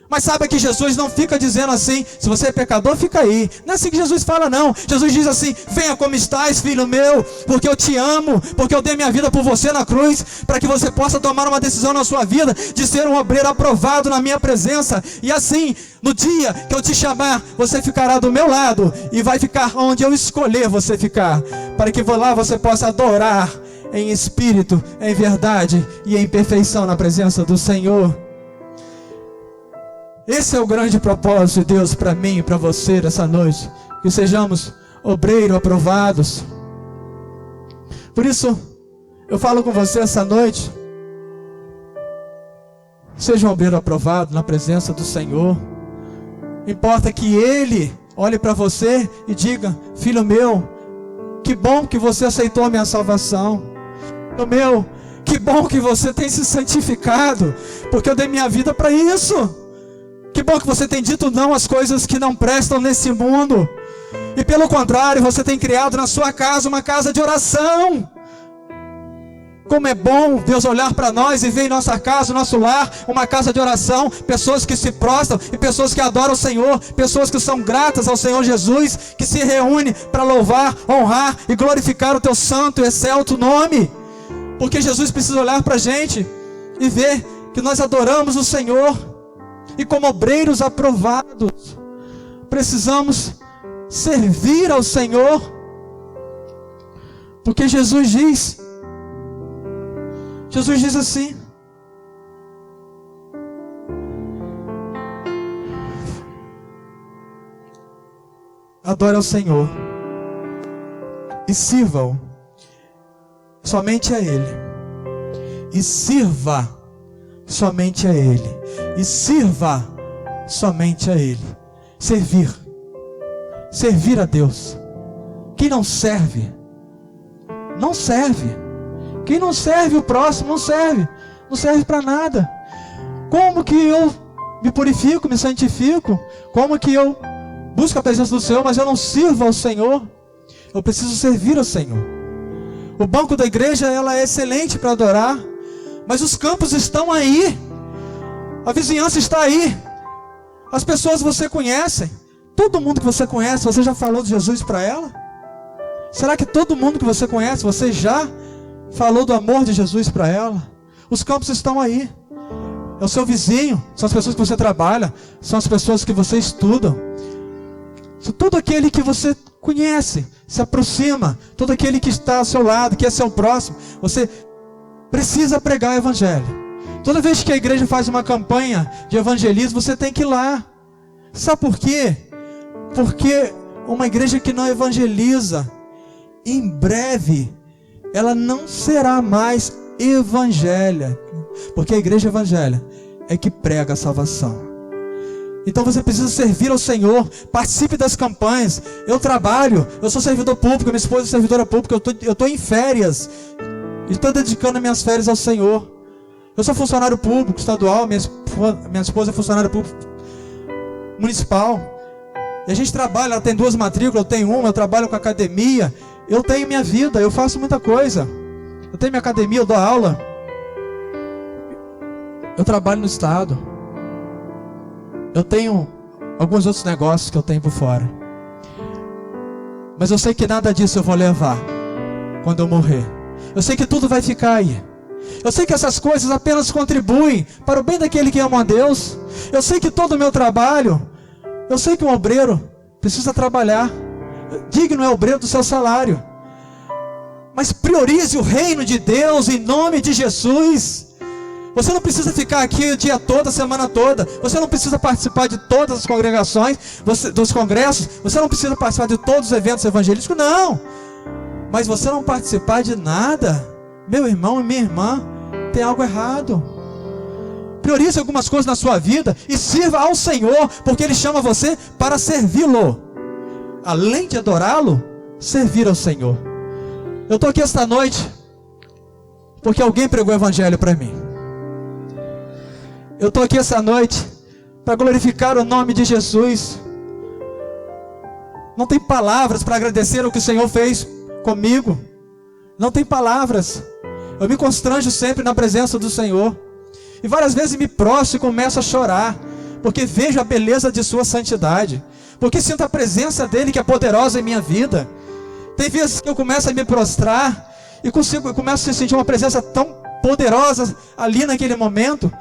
Mas saiba que Jesus não fica dizendo assim, se você é pecador, fica aí. Não é assim que Jesus fala, não. Jesus diz assim, venha como estás, filho meu, porque eu te amo, porque eu dei minha vida por você na cruz, para que você possa tomar uma decisão na sua vida, de ser um obreiro aprovado na minha presença. E assim, no dia que eu te chamar, você ficará do meu lado, e vai ficar onde eu escolher você ficar, para que lá você possa adorar em espírito, em verdade e em perfeição na presença do Senhor. Esse é o grande propósito de Deus para mim e para você nessa noite. Que sejamos obreiros aprovados. Por isso, eu falo com você essa noite. Seja um obreiro aprovado na presença do Senhor. Importa que Ele olhe para você e diga, filho meu, que bom que você aceitou a minha salvação. Filho meu, que bom que você tem se santificado, porque eu dei minha vida para isso. Que bom que você tem dito não às coisas que não prestam nesse mundo. E pelo contrário, você tem criado na sua casa uma casa de oração. Como é bom Deus olhar para nós e ver em nossa casa, no nosso lar, uma casa de oração. Pessoas que se prostram e pessoas que adoram o Senhor. Pessoas que são gratas ao Senhor Jesus, que se reúnem para louvar, honrar e glorificar o teu santo e excelso nome. Porque Jesus precisa olhar para a gente e ver que nós adoramos o Senhor. E como obreiros aprovados, precisamos servir ao Senhor. Porque Jesus diz assim: adore ao Senhor e sirva-o somente a Ele, e sirva somente a Ele, e sirva somente a Ele. Servir a Deus. Quem não serve, não serve. Quem não serve o próximo, não serve para nada. Como que eu me purifico, me santifico? Como que eu busco a presença do Senhor, mas eu não sirvo ao Senhor? Eu preciso servir ao Senhor. O banco da igreja, ela é excelente para adorar, mas os campos estão aí, a vizinhança está aí, as pessoas você conhece, todo mundo que você conhece, você já falou de Jesus para ela? Será que todo mundo que você conhece, você já falou do amor de Jesus para ela? Os campos estão aí, é o seu vizinho, são as pessoas que você trabalha, são as pessoas que você estuda, todo aquele que você conhece, se aproxima, todo aquele que está ao seu lado, que é seu próximo, você precisa pregar o evangelho. Toda vez que a igreja faz uma campanha de evangelismo, você tem que ir lá. Sabe por quê? Porque uma igreja que não evangeliza, em breve, ela não será mais evangélica. Porque a igreja evangélica é que prega a salvação. Então você precisa servir ao Senhor. Participe das campanhas. Eu trabalho, eu sou servidor público, minha esposa é servidora pública, eu estou em férias. Estou dedicando minhas férias ao Senhor. Eu sou funcionário público estadual, minha esposa é funcionária pública municipal. E a gente trabalha, ela tem 2 matrículas, eu tenho uma, eu trabalho com academia. Eu tenho minha vida, eu faço muita coisa. Eu tenho minha academia, eu dou aula. Eu trabalho no estado. Eu tenho alguns outros negócios que eu tenho por fora. Mas eu sei que nada disso eu vou levar quando eu morrer. Eu sei que tudo vai ficar aí. Eu sei que essas coisas apenas contribuem para o bem daquele que ama a Deus. Eu sei que todo o meu trabalho, eu sei que um obreiro precisa trabalhar. Digno é o obreiro do seu salário. Mas priorize o reino de Deus em nome de Jesus. Você não precisa ficar aqui o dia todo, a semana toda. Você não precisa participar de todas as congregações, dos congressos. Você não precisa participar de todos os eventos evangelísticos, não. Mas você não participar de nada, meu irmão e minha irmã, tem algo errado. Priorize algumas coisas na sua vida e sirva ao Senhor, porque Ele chama você para servi-lo. Além de adorá-lo, servir ao Senhor. Eu estou aqui esta noite porque alguém pregou o evangelho para mim. Eu estou aqui essa noite para glorificar o nome de Jesus. Não tem palavras para agradecer o que o Senhor fez comigo. Não tem palavras. Eu me constranjo sempre na presença do Senhor. E várias vezes me prostro e começo a chorar, porque vejo a beleza de sua santidade, porque sinto a presença dele que é poderosa em minha vida. Tem vezes que eu começo a me prostrar e começo a sentir uma presença tão poderosa ali naquele momento,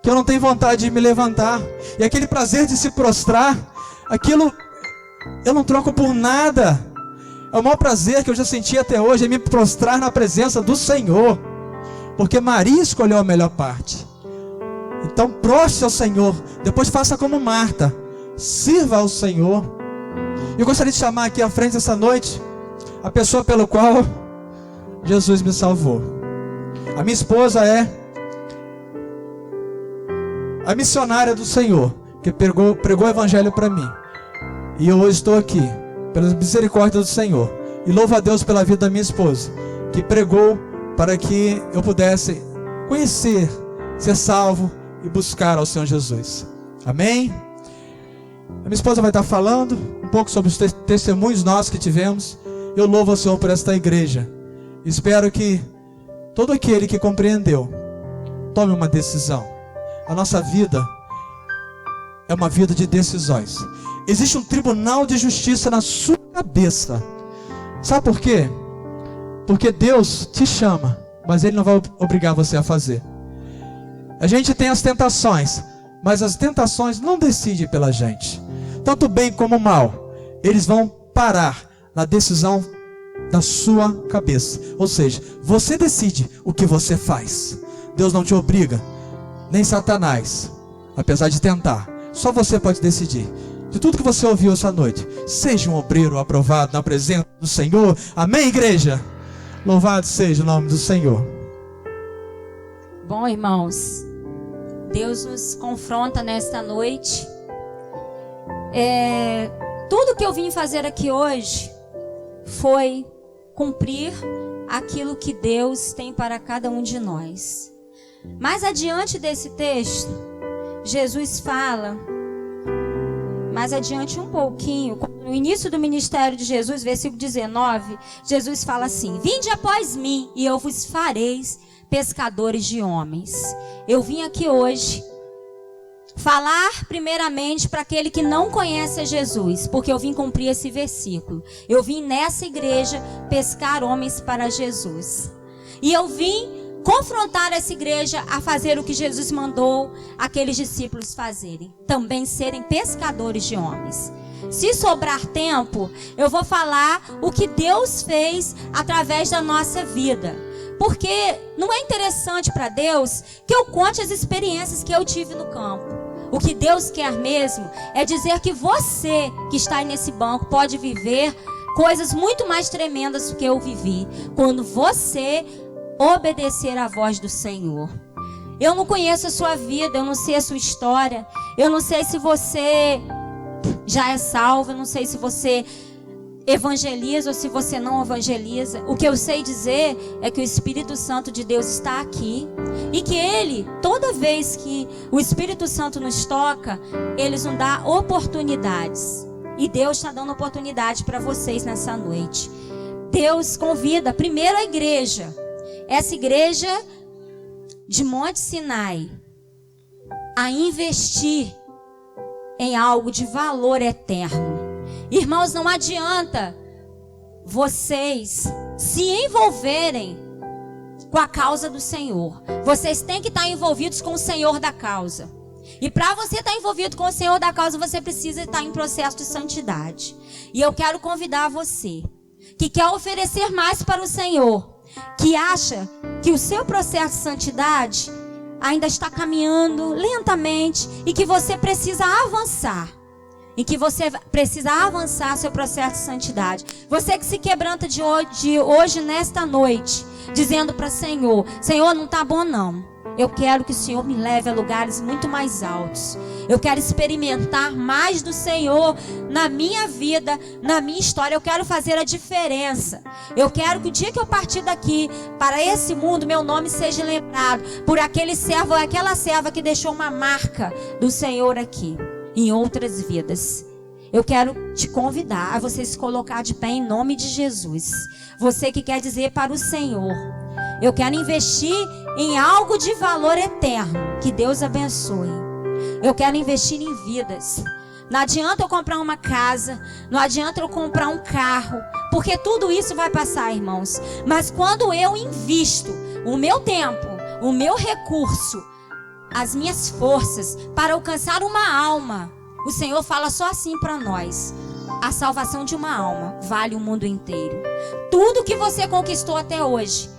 que eu não tenho vontade de me levantar. E aquele prazer de se prostrar, aquilo eu não troco por nada. É o maior prazer que eu já senti até hoje, é me prostrar na presença do Senhor, porque Maria escolheu a melhor parte. Então prostre ao Senhor, depois faça como Marta, sirva ao Senhor. Eu gostaria de chamar aqui à frente essa noite a pessoa pelo qual Jesus me salvou. A minha esposa é a missionária do Senhor, que pregou o evangelho para mim. E eu hoje estou aqui pela misericórdia do Senhor. E louvo a Deus pela vida da minha esposa, que pregou para que eu pudesse conhecer, ser salvo e buscar ao Senhor Jesus. Amém? A minha esposa vai estar falando um pouco sobre os testemunhos nossos que tivemos. Eu louvo ao Senhor por esta igreja. Espero que todo aquele que compreendeu tome uma decisão. A nossa vida é uma vida de decisões. Existe um tribunal de justiça na sua cabeça. Sabe por quê? Porque Deus te chama, mas Ele não vai obrigar você a fazer. A gente tem as tentações, mas as tentações não decidem pela gente. Tanto bem como mal, eles vão parar na decisão da sua cabeça. Ou seja, você decide o que você faz. Deus não te obriga, nem Satanás, apesar de tentar. Só você pode decidir. De tudo que você ouviu essa noite, seja um obreiro aprovado na presença do Senhor. Amém, igreja? Louvado seja o nome do Senhor. Bom, irmãos, Deus nos confronta nesta noite. Tudo que eu vim fazer aqui hoje foi cumprir aquilo que Deus tem para cada um de nós. Mais adiante desse texto, Jesus fala, mais adiante um pouquinho, no início do ministério de Jesus, versículo 19, Jesus fala assim: vinde após mim e eu vos fareis pescadores de homens. Eu vim aqui hoje falar primeiramente para aquele que não conhece a Jesus, porque eu vim cumprir esse versículo. Eu vim nessa igreja pescar homens para Jesus. E eu vim confrontar essa igreja a fazer o que Jesus mandou aqueles discípulos fazerem, também serem pescadores de homens. Se sobrar tempo, eu vou falar o que Deus fez através da nossa vida, porque não é interessante para Deus que eu conte as experiências que eu tive no campo. O que Deus quer mesmo é dizer que você que está aí nesse banco pode viver coisas muito mais tremendas do que eu vivi, quando você obedecer à voz do Senhor. Eu não conheço a sua vida, eu não sei a sua história, eu não sei se você já é salvo, eu não sei se você evangeliza ou se você não evangeliza, o que eu sei dizer é que o Espírito Santo de Deus está aqui e que Ele, toda vez que o Espírito Santo nos toca, Ele nos dá oportunidades. E Deus está dando oportunidade para vocês nessa noite. Deus convida primeiro a igreja, essa igreja de Monte Sinai, a investir em algo de valor eterno. Irmãos, não adianta vocês se envolverem com a causa do Senhor. Vocês têm que estar envolvidos com o Senhor da causa. E para você estar envolvido com o Senhor da causa, você precisa estar em processo de santidade. E eu quero convidar você que quer oferecer mais para o Senhor, que acha que o seu processo de santidade ainda está caminhando lentamente e que você precisa avançar. Em que você precisa avançar seu processo de santidade. Você que se quebranta de hoje nesta noite, dizendo para o Senhor: Senhor, não está bom não. Eu quero que o Senhor me leve a lugares muito mais altos. Eu quero experimentar mais do Senhor na minha vida, na minha história. Eu quero fazer a diferença. Eu quero que o dia que eu partir daqui para esse mundo, meu nome seja lembrado por aquele servo ou aquela serva que deixou uma marca do Senhor aqui, em outras vidas. Eu quero te convidar a você se colocar de pé em nome de Jesus. Você que quer dizer para o Senhor: eu quero investir em algo de valor eterno. Que Deus abençoe. Eu quero investir em vidas. Não adianta eu comprar uma casa, não adianta eu comprar um carro, porque tudo isso vai passar, irmãos. Mas quando eu invisto o meu tempo, o meu recurso, as minhas forças para alcançar uma alma, o Senhor fala só assim para nós: a salvação de uma alma vale o mundo inteiro. Tudo que você conquistou até hoje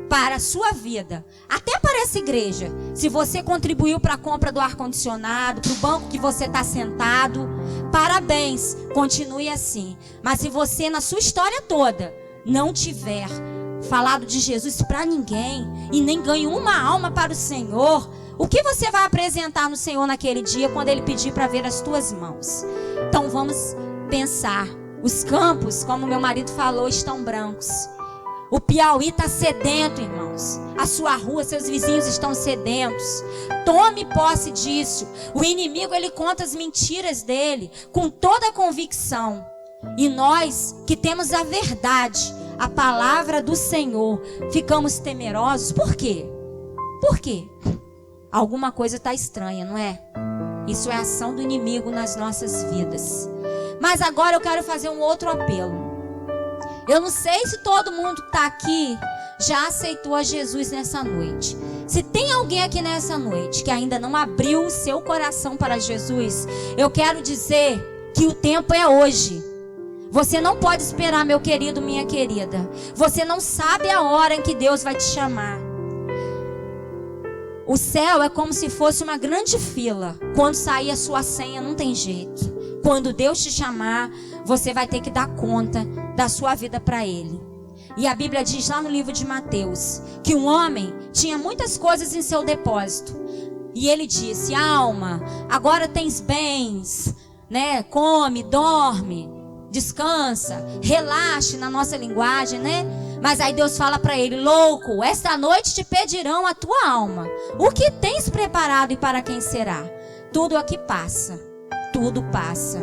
para a sua vida, até para essa igreja, se você contribuiu para a compra do ar-condicionado, para o banco que você está sentado, parabéns, continue assim. Mas se você na sua história toda não tiver falado de Jesus para ninguém e nem ganhou uma alma para o Senhor, o que você vai apresentar no Senhor naquele dia quando Ele pedir para ver as tuas mãos? Então vamos pensar. Os campos, como meu marido falou, estão brancos. O Piauí está sedento, irmãos. A sua rua, seus vizinhos estão sedentos. Tome posse disso. O inimigo, ele conta as mentiras dele com toda a convicção. E nós que temos a verdade, a palavra do Senhor, ficamos temerosos. Por quê? Por quê? Alguma coisa está estranha, não é? Isso é a ação do inimigo nas nossas vidas. Mas agora eu quero fazer um outro apelo. Eu não sei se todo mundo que está aqui já aceitou a Jesus nessa noite. Se tem alguém aqui nessa noite que ainda não abriu o seu coração para Jesus, eu quero dizer que o tempo é hoje. Você não pode esperar, meu querido, minha querida. Você não sabe a hora em que Deus vai te chamar. O céu é como se fosse uma grande fila. Quando sair a sua senha, não tem jeito. Quando Deus te chamar, você vai ter que dar conta da sua vida para Ele. E a Bíblia diz lá no livro de Mateus que um homem tinha muitas coisas em seu depósito. E ele disse: alma, agora tens bens, né? Come, dorme, descansa, relaxe na nossa linguagem, né? Mas aí Deus fala para ele: louco, esta noite te pedirão a tua alma. O que tens preparado e para quem será? Tudo aqui passa. Tudo passa.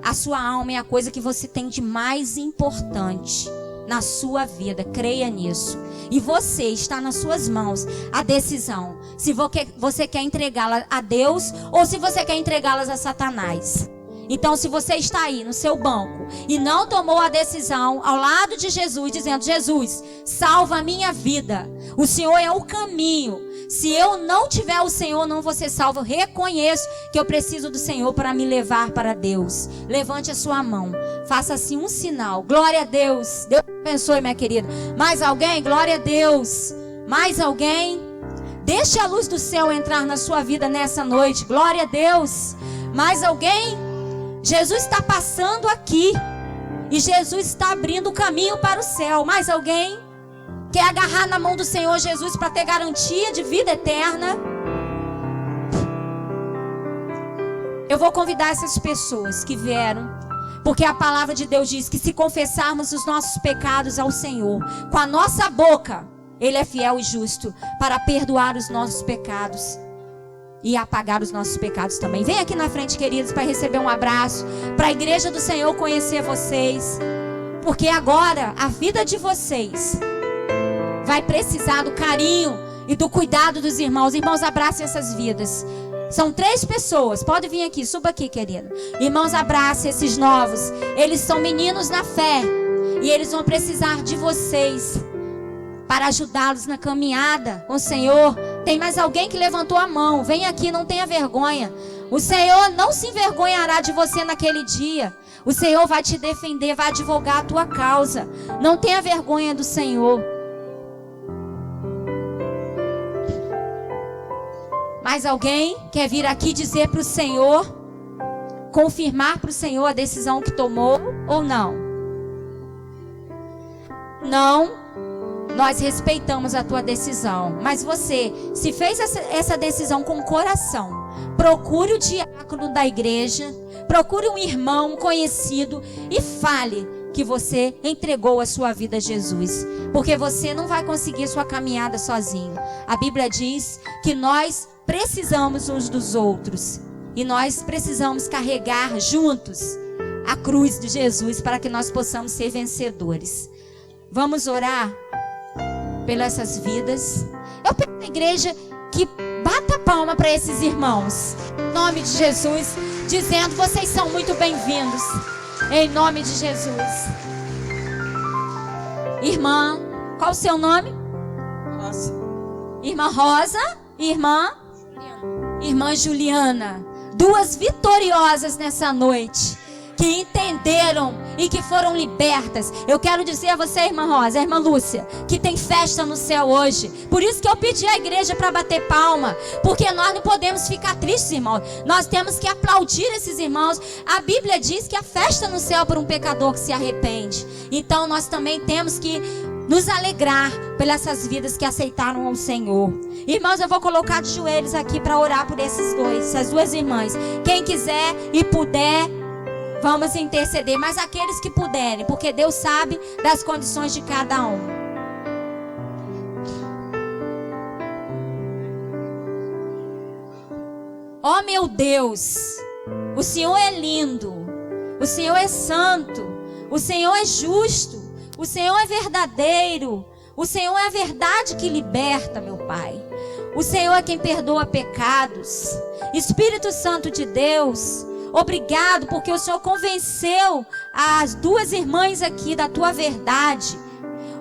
A sua alma é a coisa que você tem de mais importante na sua vida. Creia nisso. E você está nas suas mãos a decisão. Se você quer entregá-la a Deus ou se você quer entregá-las a Satanás. Então, se você está aí no seu banco e não tomou a decisão ao lado de Jesus, dizendo: Jesus, salva a minha vida. O Senhor é o caminho. Se eu não tiver o Senhor, não vou ser salvo. Eu reconheço que eu preciso do Senhor para me levar para Deus. Levante a sua mão. Faça assim um sinal. Glória a Deus. Deus abençoe, minha querida. Mais alguém? Glória a Deus. Mais alguém? Deixe a luz do céu entrar na sua vida nessa noite. Glória a Deus. Mais alguém? Jesus está passando aqui. E Jesus está abrindo o caminho para o céu. Mais alguém? Quer agarrar na mão do Senhor Jesus para ter garantia de vida eterna? Eu vou convidar essas pessoas que vieram Porque a palavra de Deus diz que se confessarmos os nossos pecados ao Senhor, com a nossa boca, Ele é fiel e justo para perdoar os nossos pecados e apagar os nossos pecados também. Vem aqui na frente, queridos, para receber um abraço, para a igreja do Senhor conhecer vocês. Porque agora a vida de vocês vai precisar do carinho e do cuidado dos irmãos. Irmãos, abracem essas vidas. São 3 pessoas. Pode vir aqui, suba aqui, querida. Irmãos, abracem esses novos. Eles são meninos na fé. E eles vão precisar de vocês para ajudá-los na caminhada com o Senhor. Tem mais alguém que levantou a mão? Vem aqui, não tenha vergonha. O Senhor não se envergonhará de você naquele dia. O Senhor vai te defender, vai advogar a tua causa. Não tenha vergonha do Senhor. Mais alguém quer vir aqui dizer para o Senhor, confirmar para o Senhor a decisão que tomou ou não? Não, nós respeitamos a tua decisão. Mas você, se fez essa decisão com o coração, procure o diácono da igreja, procure um irmão, um conhecido e fale que você entregou a sua vida a Jesus. Porque você não vai conseguir sua caminhada sozinho. A Bíblia diz que nós precisamos uns dos outros. E nós precisamos carregar juntos a cruz de Jesus para que nós possamos ser vencedores. Vamos orar pelas essas vidas. Eu peço à igreja que bata a palma para esses irmãos. Em nome de Jesus, dizendo: vocês são muito bem-vindos. Em nome de Jesus. Irmã, qual o seu nome? Rosa. Irmã Rosa. Irmã Juliana. 2 vitoriosas nessa noite, que entenderam e que foram libertas. Eu quero dizer a você, irmã Rosa, a irmã Lúcia, que tem festa no céu hoje. Por isso que eu pedi à igreja para bater palma, porque nós não podemos ficar tristes, irmãos. Nós temos que aplaudir esses irmãos. A Bíblia diz que há festa no céu por um pecador que se arrepende. Então nós também temos que nos alegrar pelas essas vidas que aceitaram ao Senhor. Irmãos, eu vou colocar de joelhos aqui para orar por essas 2 irmãs. Quem quiser e puder, vamos interceder, mas aqueles que puderem, porque Deus sabe das condições de cada um. Oh meu Deus, o Senhor é lindo, o Senhor é santo, o Senhor é justo, o Senhor é verdadeiro, o Senhor é a verdade que liberta, meu Pai. O Senhor é quem perdoa pecados. Espírito Santo de Deus, obrigado porque o Senhor convenceu as 2 irmãs aqui da tua verdade.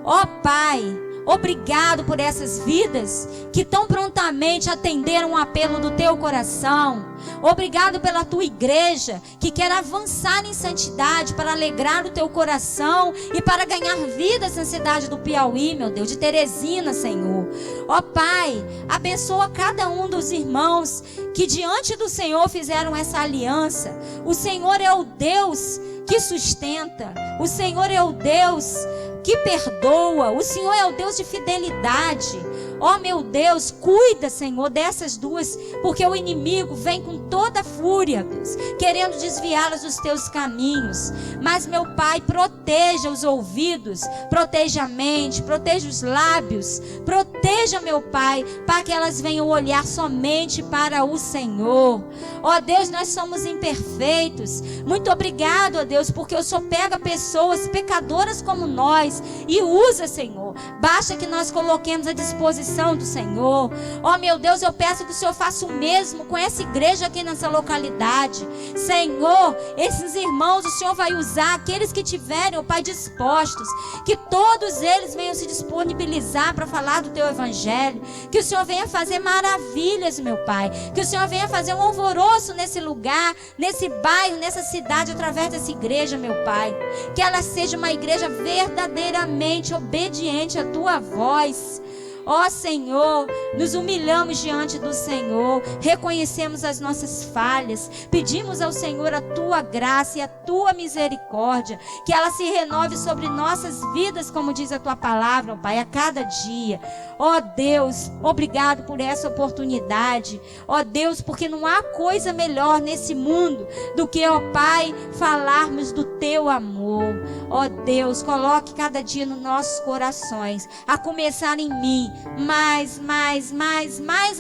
Ó Pai, obrigado por essas vidas que tão prontamente atenderam o apelo do teu coração. Obrigado pela tua igreja que quer avançar em santidade para alegrar o teu coração e para ganhar vidas na cidade do Piauí, meu Deus, de Teresina, Senhor. Ó Pai, abençoa cada um dos irmãos que diante do Senhor fizeram essa aliança. O Senhor é o Deus que sustenta. O Senhor é o Deus que perdoa. O Senhor é o Deus de fidelidade. Ó meu Deus, cuida, Senhor, dessas 2, porque o inimigo vem com toda a fúria, Deus, querendo desviá-las dos teus caminhos. Mas, meu Pai, proteja os ouvidos, proteja a mente, proteja os lábios, proteja, meu Pai, para que elas venham olhar somente para o Senhor. Ó Deus, nós somos imperfeitos. Muito obrigado, ó Deus, porque o Senhor pega pessoas pecadoras como nós e usa, Senhor. Basta que nós coloquemos à disposição do Senhor. Ó meu Deus, eu peço que o Senhor faça o mesmo com essa igreja aqui nessa localidade. Senhor, esses irmãos o Senhor vai usar, aqueles que tiverem, ó Pai, dispostos, que todos eles venham se disponibilizar para falar do teu evangelho, que o Senhor venha fazer maravilhas, meu Pai, que o Senhor venha fazer um alvoroço nesse lugar, nesse bairro, nessa cidade, através dessa igreja, meu Pai, que ela seja uma igreja verdadeiramente obediente à tua voz. Ó Senhor, nos humilhamos diante do Senhor, reconhecemos as nossas falhas, pedimos ao Senhor a tua graça e a tua misericórdia, que ela se renove sobre nossas vidas, como diz a tua palavra, ó Pai, a cada dia. Ó Deus, obrigado por essa oportunidade. Ó Deus, porque não há coisa melhor nesse mundo do que, ó Pai, falarmos do teu amor. Ó Deus, coloque cada dia nos nossos corações, a começar em mim, mais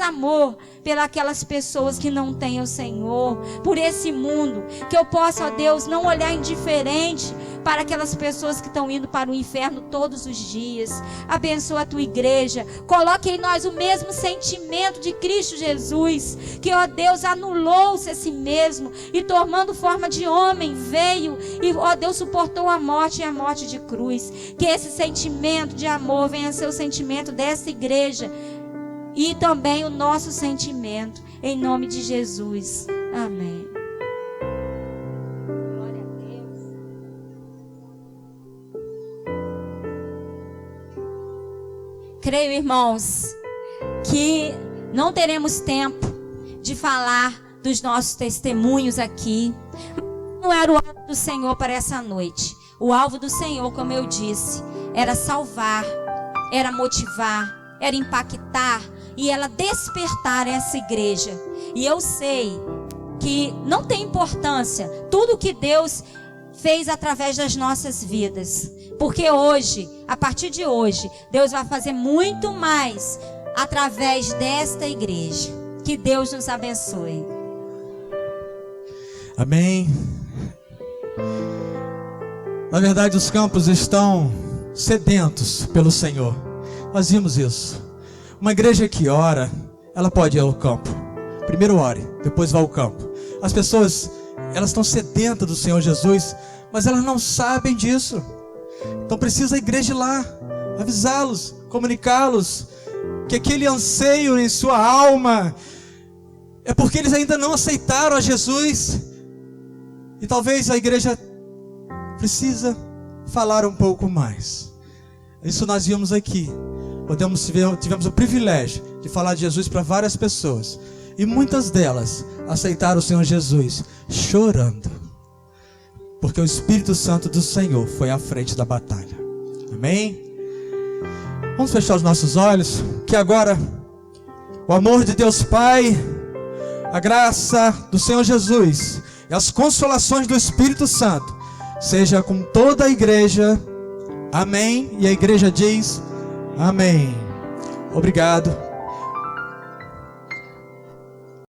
amor pelas pessoas que não têm o Senhor, por esse mundo, que eu possa, ó Deus, não olhar indiferente para aquelas pessoas que estão indo para o inferno todos os dias. Abençoa a tua igreja, coloque em nós o mesmo sentimento de Cristo Jesus, que, ó Deus, anulou-se a si mesmo e tomando forma de homem veio e, ó Deus, suportou a morte e a morte de cruz. Que esse sentimento de amor venha a ser o sentimento dessa igreja e também o nosso sentimento, em nome de Jesus. Amém. Glória a Deus. Creio, irmãos, que não teremos tempo de falar dos nossos testemunhos aqui. Não era o alvo do Senhor para essa noite. O alvo do Senhor, como eu disse, era salvar, era motivar, era impactar e ela despertar essa igreja. E eu sei que não tem importância tudo que Deus fez através das nossas vidas, porque hoje, a partir de hoje, Deus vai fazer muito mais através desta igreja. Que Deus nos abençoe. Amém. Na verdade, os campos estão sedentos pelo Senhor. Nós vimos isso. Uma igreja que ora, ela pode ir ao campo. Primeiro ore, depois vá ao campo. As pessoas, elas estão sedentas do Senhor Jesus, mas elas não sabem disso. Então precisa a igreja ir lá, avisá-los, comunicá-los, que aquele anseio em sua alma é porque eles ainda não aceitaram a Jesus. E talvez a igreja precisa falar um pouco mais. Isso nós vimos aqui. Tivemos o privilégio de falar de Jesus para várias pessoas. E muitas delas aceitaram o Senhor Jesus chorando, porque o Espírito Santo do Senhor foi à frente da batalha. Amém? Vamos fechar os nossos olhos. Que agora o amor de Deus Pai, a graça do Senhor Jesus e as consolações do Espírito Santo seja com toda a igreja. Amém? E a igreja diz amém. Obrigado.